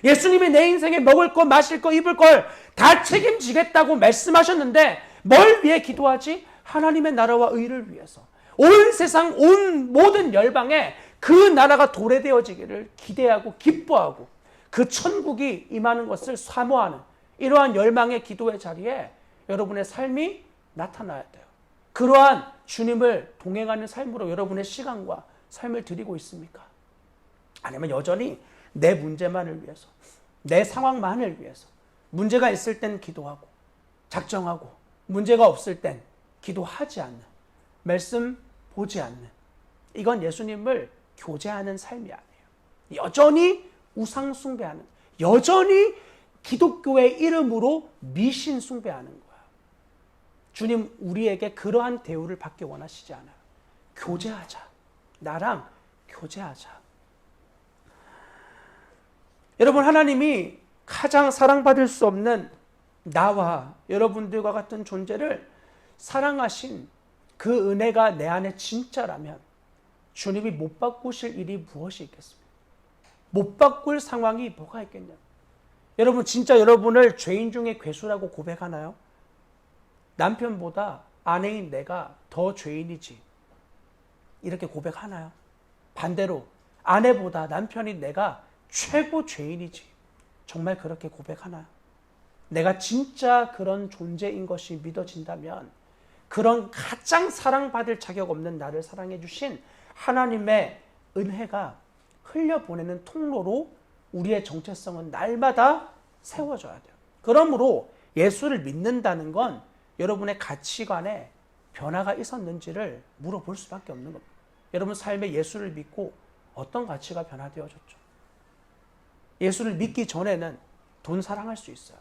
예수님이 내 인생에 먹을 것, 마실 것, 입을 걸 다 책임지겠다고 말씀하셨는데 뭘 위해 기도하지? 하나님의 나라와 의를 위해서. 온 세상, 온 모든 열방에 그 나라가 도래되어지기를 기대하고 기뻐하고 그 천국이 임하는 것을 사모하는 이러한 열망의 기도의 자리에 여러분의 삶이 나타나야 돼요. 그러한 주님을 동행하는 삶으로 여러분의 시간과 삶을 드리고 있습니까? 아니면 여전히 내 문제만을 위해서, 내 상황만을 위해서 문제가 있을 땐 기도하고 작정하고 문제가 없을 땐 기도하지 않는, 말씀 보지 않는, 이건 예수님을 교제하는 삶이 아니에요. 여전히 우상 숭배하는, 여전히 기독교의 이름으로 미신 숭배하는 거야. 주님 우리에게 그러한 대우를 받기 원하시지 않아요. 교제하자. 나랑 교제하자. 여러분 하나님이 가장 사랑받을 수 없는 나와 여러분들과 같은 존재를 사랑하신 그 은혜가 내 안에 진짜라면 주님이 못 바꾸실 일이 무엇이 있겠습니까? 못 바꿀 상황이 뭐가 있겠냐? 여러분 진짜 여러분을 죄인 중에 괴수라고 고백하나요? 남편보다 아내인 내가 더 죄인이지 이렇게 고백하나요? 반대로 아내보다 남편인 내가 최고 죄인이지 정말 그렇게 고백하나요? 내가 진짜 그런 존재인 것이 믿어진다면 그런 가장 사랑받을 자격 없는 나를 사랑해 주신 하나님의 은혜가 흘려보내는 통로로 우리의 정체성은 날마다 세워져야 돼요. 그러므로 예수를 믿는다는 건 여러분의 가치관에 변화가 있었는지를 물어볼 수밖에 없는 겁니다. 여러분 삶에 예수를 믿고 어떤 가치가 변화되어졌죠? 예수를 믿기 전에는 돈 사랑할 수 있어요.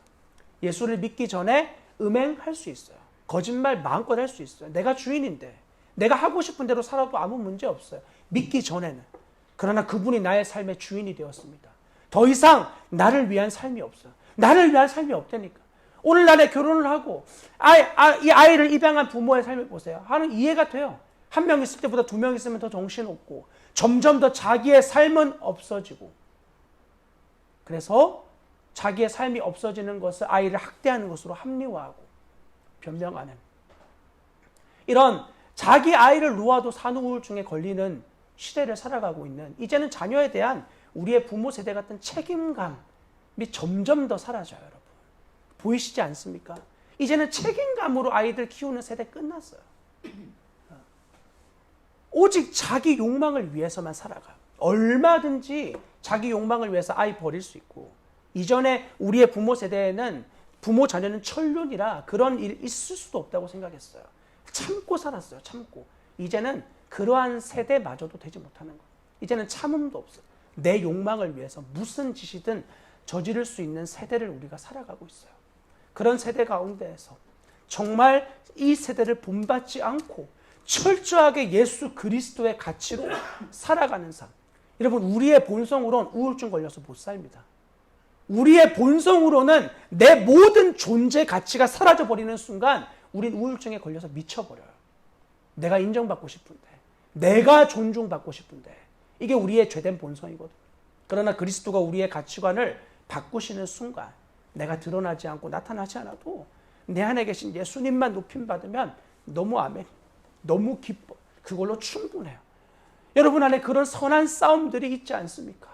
예수를 믿기 전에 음행할 수 있어요. 거짓말 마음껏 할 수 있어요. 내가 주인인데 내가 하고 싶은 대로 살아도 아무 문제 없어요. 믿기 전에는. 그러나 그분이 나의 삶의 주인이 되었습니다. 더 이상 나를 위한 삶이 없어요. 나를 위한 삶이 없다니까. 오늘날에 결혼을 하고 이 아이를 입양한 부모의 삶을 보세요. 하는 이해가 돼요. 한 명 있을 때보다 두 명 있으면 더 정신없고 점점 더 자기의 삶은 없어지고 그래서 자기의 삶이 없어지는 것을 아이를 학대하는 것으로 합리화하고 변명하는 이런 자기 아이를 놓아도 산후우울증에 걸리는 시대를 살아가고 있는 이제는 자녀에 대한 우리의 부모 세대 같은 책임감이 점점 더 사라져요. 여러분 보이시지 않습니까? 이제는 책임감으로 아이들 키우는 세대 끝났어요. 오직 자기 욕망을 위해서만 살아가요. 얼마든지 자기 욕망을 위해서 아이 버릴 수 있고 이전에 우리의 부모 세대에는 부모 자녀는 천륜이라 그런 일 있을 수도 없다고 생각했어요. 참고 살았어요. 참고. 이제는 그러한 세대마저도 되지 못하는 거예요. 이제는 참음도 없어요. 내 욕망을 위해서 무슨 짓이든 저지를 수 있는 세대를 우리가 살아가고 있어요. 그런 세대 가운데에서 정말 이 세대를 본받지 않고 철저하게 예수 그리스도의 가치로 살아가는 삶. 여러분 우리의 본성으로는 우울증 걸려서 못 삽니다. 우리의 본성으로는 내 모든 존재 가치가 사라져버리는 순간 우린 우울증에 걸려서 미쳐버려요. 내가 인정받고 싶은데 내가 존중받고 싶은데 이게 우리의 죄된 본성이거든요. 그러나 그리스도가 우리의 가치관을 바꾸시는 순간 내가 드러나지 않고 나타나지 않아도 내 안에 계신 예수님만 높임받으면 너무 아멘, 너무 기뻐. 그걸로 충분해요. 여러분 안에 그런 선한 싸움들이 있지 않습니까?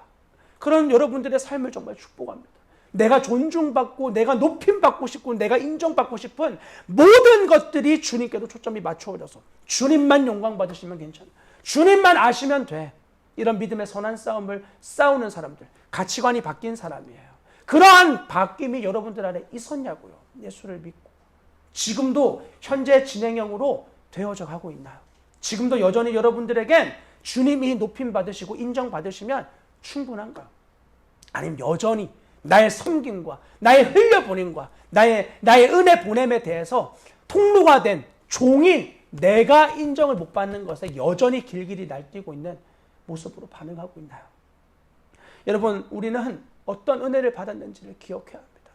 그런 여러분들의 삶을 정말 축복합니다. 내가 존중받고 내가 높임받고 싶고 내가 인정받고 싶은 모든 것들이 주님께도 초점이 맞춰져서 주님만 영광 받으시면 괜찮아요. 주님만 아시면 돼. 이런 믿음의 선한 싸움을 싸우는 사람들, 가치관이 바뀐 사람이에요. 그러한 바뀜이 여러분들 안에 있었냐고요. 예수를 믿고. 지금도 현재 진행형으로 되어져 가고 있나요? 지금도 여전히 여러분들에겐 주님이 높임받으시고 인정받으시면 충분한가요? 아니면 여전히 나의 섬김과 나의 흘려보냄과 나의 은혜 보냄에 대해서 통로가 된 종인 내가 인정을 못 받는 것에 여전히 길길이 날뛰고 있는 모습으로 반응하고 있나요? 여러분 우리는 어떤 은혜를 받았는지를 기억해야 합니다.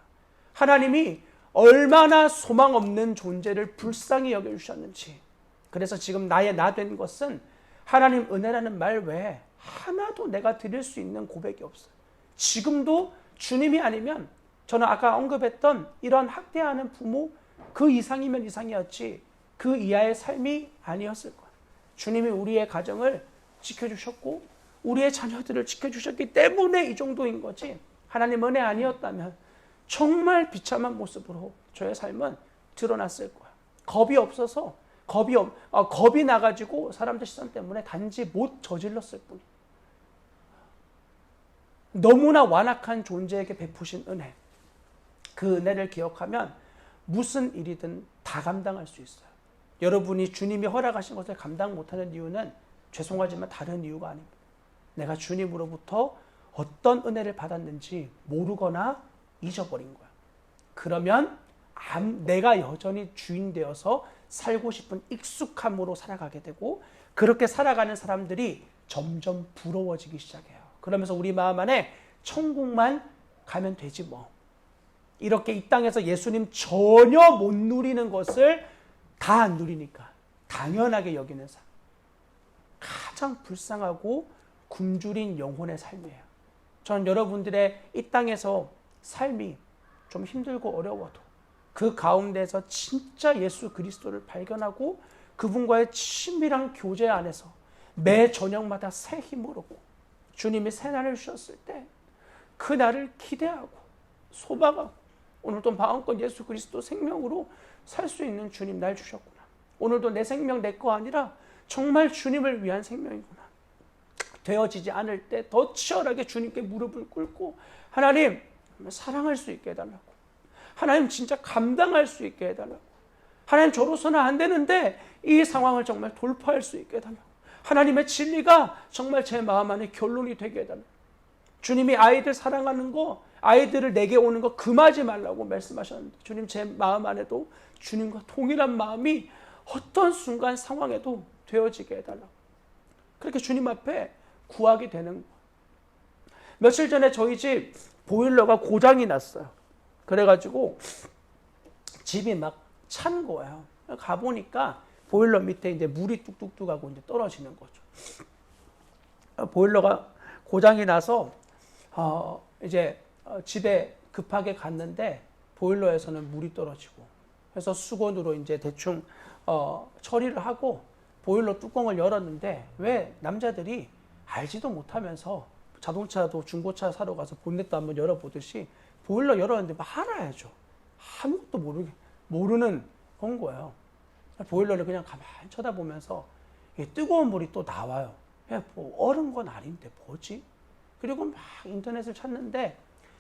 하나님이 얼마나 소망 없는 존재를 불쌍히 여겨주셨는지. 그래서 지금 나의 나 된 것은 하나님 은혜라는 말 외에 하나도 내가 드릴 수 있는 고백이 없어요. 지금도 주님이 아니면 저는 아까 언급했던 이런 학대하는 부모 그 이상이면 이상이었지 그 이하의 삶이 아니었을 거예요. 주님이 우리의 가정을 지켜주셨고 우리의 자녀들을 지켜주셨기 때문에 이 정도인 거지 하나님 은혜 아니었다면 정말 비참한 모습으로 저의 삶은 드러났을 거예요. 겁이 없어서 겁이 나가지고 사람들 시선 때문에 단지 못 저질렀을 뿐이에요. 너무나 완악한 존재에게 베푸신 은혜. 그 은혜를 기억하면 무슨 일이든 다 감당할 수 있어요. 여러분이 주님이 허락하신 것을 감당 못하는 이유는 죄송하지만 다른 이유가 아닙니다. 내가 주님으로부터 어떤 은혜를 받았는지 모르거나 잊어버린 거야. 그러면 내가 여전히 주인 되어서 살고 싶은 익숙함으로 살아가게 되고 그렇게 살아가는 사람들이 점점 부러워지기 시작해요. 그러면서 우리 마음 안에 천국만 가면 되지 뭐. 이렇게 이 땅에서 예수님 전혀 못 누리는 것을 다 안 누리니까 당연하게 여기는 삶. 가장 불쌍하고 굶주린 영혼의 삶이에요. 저는 여러분들의 이 땅에서 삶이 좀 힘들고 어려워도 그 가운데서 진짜 예수 그리스도를 발견하고 그분과의 친밀한 교제 안에서 매 저녁마다 새 힘을 얻고 주님이 새 날을 주셨을 때 그 날을 기대하고 소망하고 오늘도 마음껏 예수 그리스도 생명으로 살 수 있는 주님 날 주셨구나. 오늘도 내 생명 내 거 아니라 정말 주님을 위한 생명이구나. 되어지지 않을 때 더 치열하게 주님께 무릎을 꿇고 하나님 사랑할 수 있게 해달라고. 하나님 진짜 감당할 수 있게 해달라고. 하나님 저로서는 안 되는데 이 상황을 정말 돌파할 수 있게 해달라고. 하나님의 진리가 정말 제 마음 안에 결론이 되게 해달라고. 주님이 아이들 사랑하는 거, 아이들을 내게 오는 거 금하지 말라고 말씀하셨는데 주님 제 마음 안에도 주님과 동일한 마음이 어떤 순간 상황에도 되어지게 해달라고. 그렇게 주님 앞에 구하게 되는 거예요. 며칠 전에 저희 집 보일러가 고장이 났어요. 그래가지고 집이 막 찬 거예요. 가보니까 보일러 밑에 이제 물이 뚝뚝뚝 하고 이제 떨어지는 거죠. 보일러가 고장이 나서 이제 집에 급하게 갔는데 보일러에서는 물이 떨어지고 그래서 수건으로 이제 대충 처리를 하고 보일러 뚜껑을 열었는데 왜 남자들이 알지도 못하면서 자동차도 중고차 사러 가서 본넷도 한번 열어보듯이 보일러 열었는데 막 알아야죠. 아무것도 모르는 건 거예요. 보일러를 그냥 가만히 쳐다보면서 뜨거운 물이 또 나와요. 뭐 얼은 건 아닌데 뭐지? 그리고 막 인터넷을 찾는데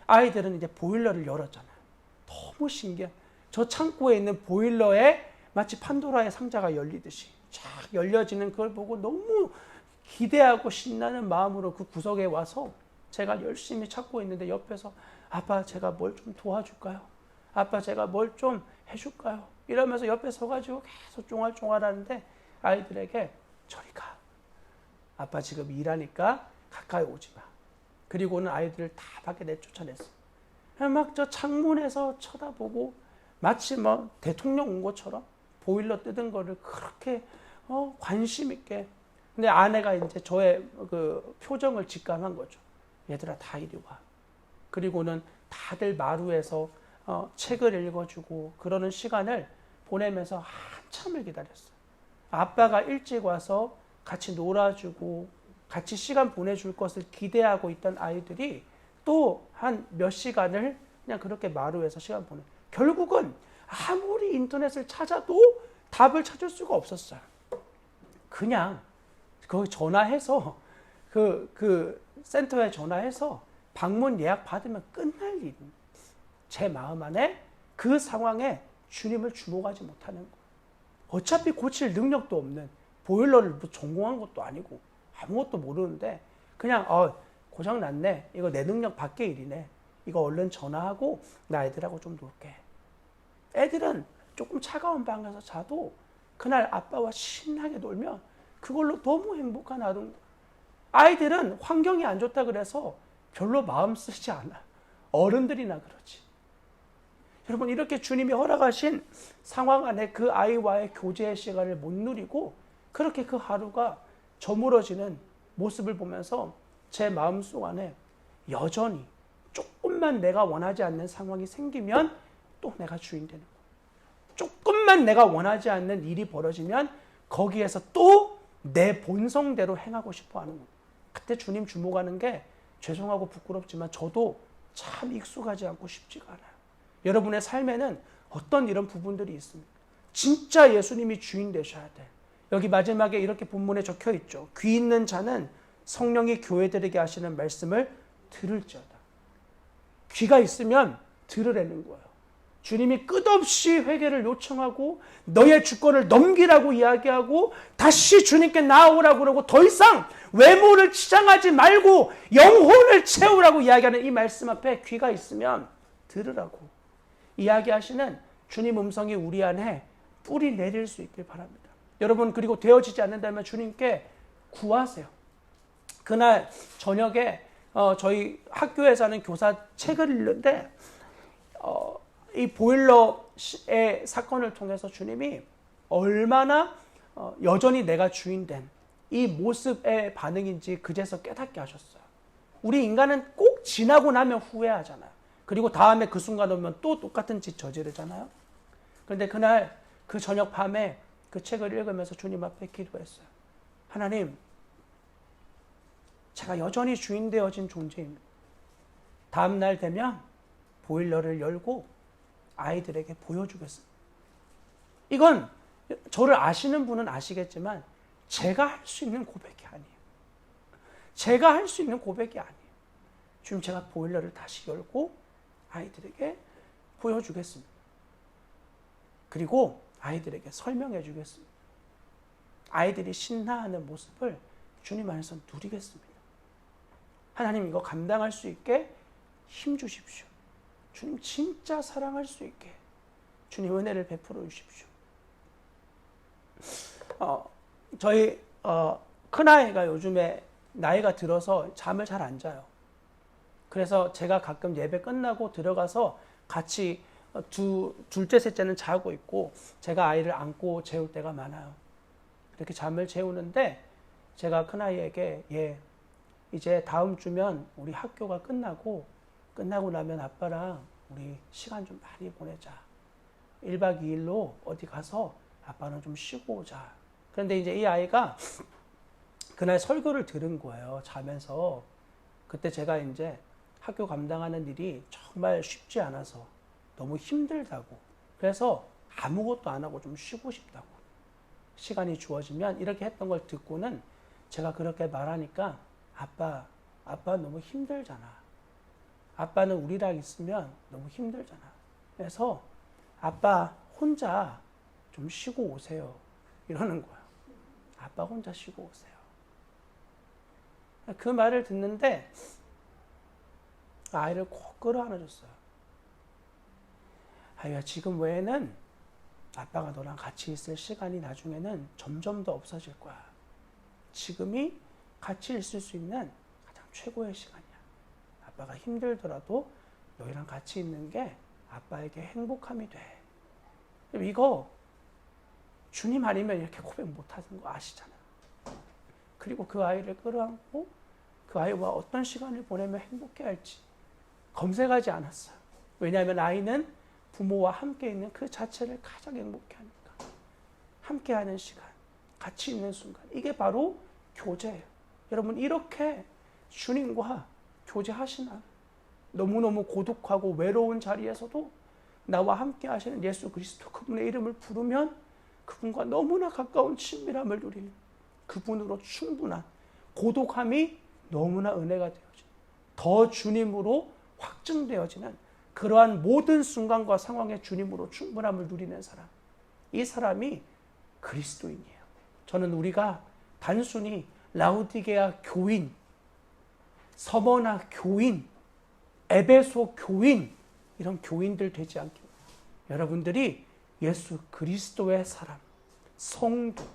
아이들은 이제 보일러를 열었잖아요. 너무 신기해. 저 창고에 있는 보일러에 마치 판도라의 상자가 열리듯이 쫙 열려지는 그걸 보고 너무 기대하고 신나는 마음으로 그 구석에 와서 제가 열심히 찾고 있는데 옆에서 아빠 제가 뭘 좀 도와줄까요? 아빠 제가 뭘 좀 해줄까요? 이러면서 옆에 서가지고 계속 쫑알쫑알 하는데 아이들에게 저리 가. 아빠 지금 일하니까 가까이 오지 마. 그리고는 아이들을 다 밖에 내쫓아냈어. 막 저 창문에서 쳐다보고 마치 뭐 대통령 온 것처럼 보일러 뜯은 거를 그렇게 관심 있게. 근데 아내가 이제 저의 그 표정을 직감한 거죠. 얘들아 다 이리 와. 그리고는 다들 마루에서 책을 읽어주고 그러는 시간을 보내면서 한참을 기다렸어요. 아빠가 일찍 와서 같이 놀아주고 같이 시간 보내줄 것을 기대하고 있던 아이들이 또 한 몇 시간을 그냥 그렇게 마루에서 시간 보내. 결국은 아무리 인터넷을 찾아도 답을 찾을 수가 없었어요. 그냥 거기 전화해서 그 센터에 전화해서 방문 예약 받으면 끝날 일. 제 마음 안에 그 상황에 주님을 주목하지 못하는 거. 어차피 고칠 능력도 없는 보일러를 뭐 전공한 것도 아니고 아무것도 모르는데 그냥 고장 났네. 이거 내 능력 밖의 일이네. 이거 얼른 전화하고 나 애들하고 좀 놀게. 애들은 조금 차가운 방에서 자도 그날 아빠와 신나게 놀면 그걸로 너무 행복한 아동. 아이들은 환경이 안 좋다 그래서 별로 마음 쓰지 않아. 어른들이나 그렇지. 여러분 이렇게 주님이 허락하신 상황 안에 그 아이와의 교제의 시간을 못 누리고 그렇게 그 하루가 저물어지는 모습을 보면서 제 마음속 안에 여전히 조금만 내가 원하지 않는 상황이 생기면 또 내가 주인 되는 거예요. 조금만 내가 원하지 않는 일이 벌어지면 거기에서 또 내 본성대로 행하고 싶어 하는 거예요. 그때 주님 주목하는 게 죄송하고 부끄럽지만 저도 참 익숙하지 않고 쉽지가 않아요. 여러분의 삶에는 어떤 이런 부분들이 있습니까? 진짜 예수님이 주인 되셔야 돼. 여기 마지막에 이렇게 본문에 적혀 있죠. 귀 있는 자는 성령이 교회들에게 하시는 말씀을 들을지어다. 귀가 있으면 들으라는 거예요. 주님이 끝없이 회개를 요청하고 너의 주권을 넘기라고 이야기하고 다시 주님께 나아오라고 그러고 더 이상 외모를 치장하지 말고 영혼을 채우라고 이야기하는 이 말씀 앞에 귀가 있으면 들으라고 이야기하시는 주님 음성이 우리 안에 뿌리 내릴 수 있길 바랍니다. 여러분 그리고 되어지지 않는다면 주님께 구하세요. 그날 저녁에 저희 학교에서 하는 교사 책을 읽는데 이 보일러의 사건을 통해서 주님이 얼마나 여전히 내가 주인된 이 모습의 반응인지 그제서 깨닫게 하셨어요. 우리 인간은 꼭 지나고 나면 후회하잖아요. 그리고 다음에 그 순간 오면 또 똑같은 짓 저지르잖아요. 그런데 그날 그 저녁 밤에 그 책을 읽으면서 주님 앞에 기도했어요. 하나님, 제가 여전히 주인 되어진 존재입니다. 다음 날 되면 보일러를 열고 아이들에게 보여주겠습니다. 이건 저를 아시는 분은 아시겠지만 제가 할 수 있는 고백이 아니에요. 제가 할 수 있는 고백이 아니에요. 지금 제가 보일러를 다시 열고 아이들에게 보여주겠습니다. 그리고 아이들에게 설명해 주겠습니다. 아이들이 신나하는 모습을 주님 안에서 누리겠습니다. 하나님, 이거 감당할 수 있게 힘 주십시오. 주님 진짜 사랑할 수 있게 주님 은혜를 베풀어 주십시오. 저희 큰아이가 요즘에 나이가 들어서 잠을 잘 안 자요. 그래서 제가 가끔 예배 끝나고 들어가서 같이 둘째, 셋째는 자고 있고 제가 아이를 안고 재울 때가 많아요. 이렇게 잠을 재우는데 제가 큰아이에게 이제 다음 주면 우리 학교가 끝나고 나면 아빠랑 우리 시간 좀 많이 보내자. 1박 2일로 어디 가서 아빠는 좀 쉬고 오자. 그런데 이제 이 아이가 그날 설교를 들은 거예요. 자면서. 그때 제가 이제 학교 감당하는 일이 정말 쉽지 않아서 너무 힘들다고. 그래서 아무것도 안 하고 좀 쉬고 싶다고. 시간이 주어지면 이렇게 했던 걸 듣고는 제가 그렇게 말하니까 아빠 너무 힘들잖아. 아빠는 우리랑 있으면 너무 힘들잖아. 그래서 아빠 혼자 좀 쉬고 오세요. 이러는 거예요. 아빠 혼자 쉬고 오세요. 그 말을 듣는데 아이를 꼭 끌어안아줬어요. 아이야, 지금 외에는 아빠가 너랑 같이 있을 시간이 나중에는 점점 더 없어질 거야. 지금이 같이 있을 수 있는 가장 최고의 시간이야. 아빠가 힘들더라도 너희랑 같이 있는 게 아빠에게 행복함이 돼. 이거 주님 아니면 이렇게 고백 못하는 거 아시잖아요. 그리고 그 아이를 끌어안고 그 아이와 어떤 시간을 보내면 행복해할지 검색하지 않았어요. 왜냐하면 아이는 부모와 함께 있는 그 자체를 가장 행복해하니까. 함께하는 시간, 같이 있는 순간, 이게 바로 교제예요. 여러분, 이렇게 주님과 교제하시나? 너무너무 고독하고 외로운 자리에서도 나와 함께 하시는 예수 그리스도, 그분의 이름을 부르면 그분과 너무나 가까운 친밀함을 누리는, 그분으로 충분한 고독함이 너무나 은혜가 되어지는, 더 주님으로 확증되어지는 그러한 모든 순간과 상황에 주님으로 충분함을 누리는 사람, 이 사람이 그리스도인이에요. 저는 우리가 단순히 라우디게아 교인, 서머나 교인, 에베소 교인, 이런 교인들 되지 않게 여러분들이 예수 그리스도의 사람, 성도,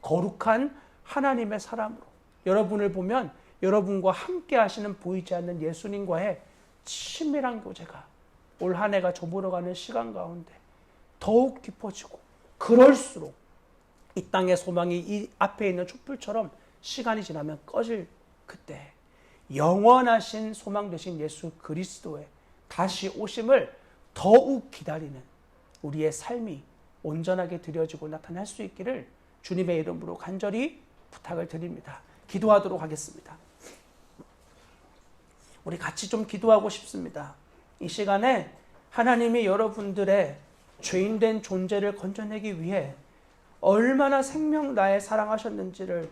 거룩한 하나님의 사람으로 여러분을 보면 여러분과 함께 하시는 보이지 않는 예수님과의 친밀한 교제가 올 한 해가 저물어가는 시간 가운데 더욱 깊어지고, 그럴수록 이 땅의 소망이 이 앞에 있는 촛불처럼 시간이 지나면 꺼질 그때 영원하신 소망 되신 예수 그리스도의 다시 오심을 더욱 기다리는 우리의 삶이 온전하게 드려지고 나타날 수 있기를 주님의 이름으로 간절히 부탁을 드립니다. 기도하도록 하겠습니다. 우리 같이 좀 기도하고 싶습니다. 이 시간에 하나님이 여러분들의 죄인된 존재를 건져내기 위해 얼마나 생명나에 사랑하셨는지를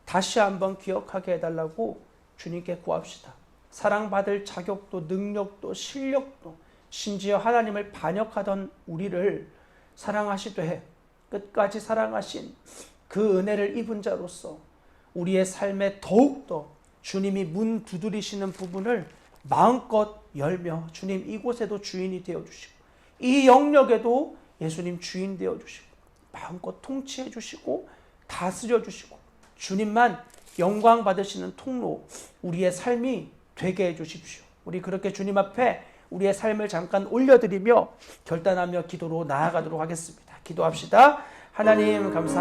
다시 한번 기억하게 해달라고 주님께 구합시다. 사랑받을 자격도 능력도 실력도 심지어 하나님을 반역하던 우리를 사랑하시되 끝까지 사랑하신 그 은혜를 입은 자로서 우리의 삶에 더욱더 주님이 문 두드리시는 부분을 마음껏 열며 주님 이곳에도 주인이 되어주시고 이 영역에도 예수님 주인 되어주시고 마음껏 통치해 주시고 다스려 주시고 주님만 영광 받으시는 통로 우리의 삶이 되게 해 주십시오. 우리 그렇게 주님 앞에 우리의 삶을 잠깐 올려드리며 결단하며 기도로 나아가도록 하겠습니다. 기도합시다. 하나님 감사합니다.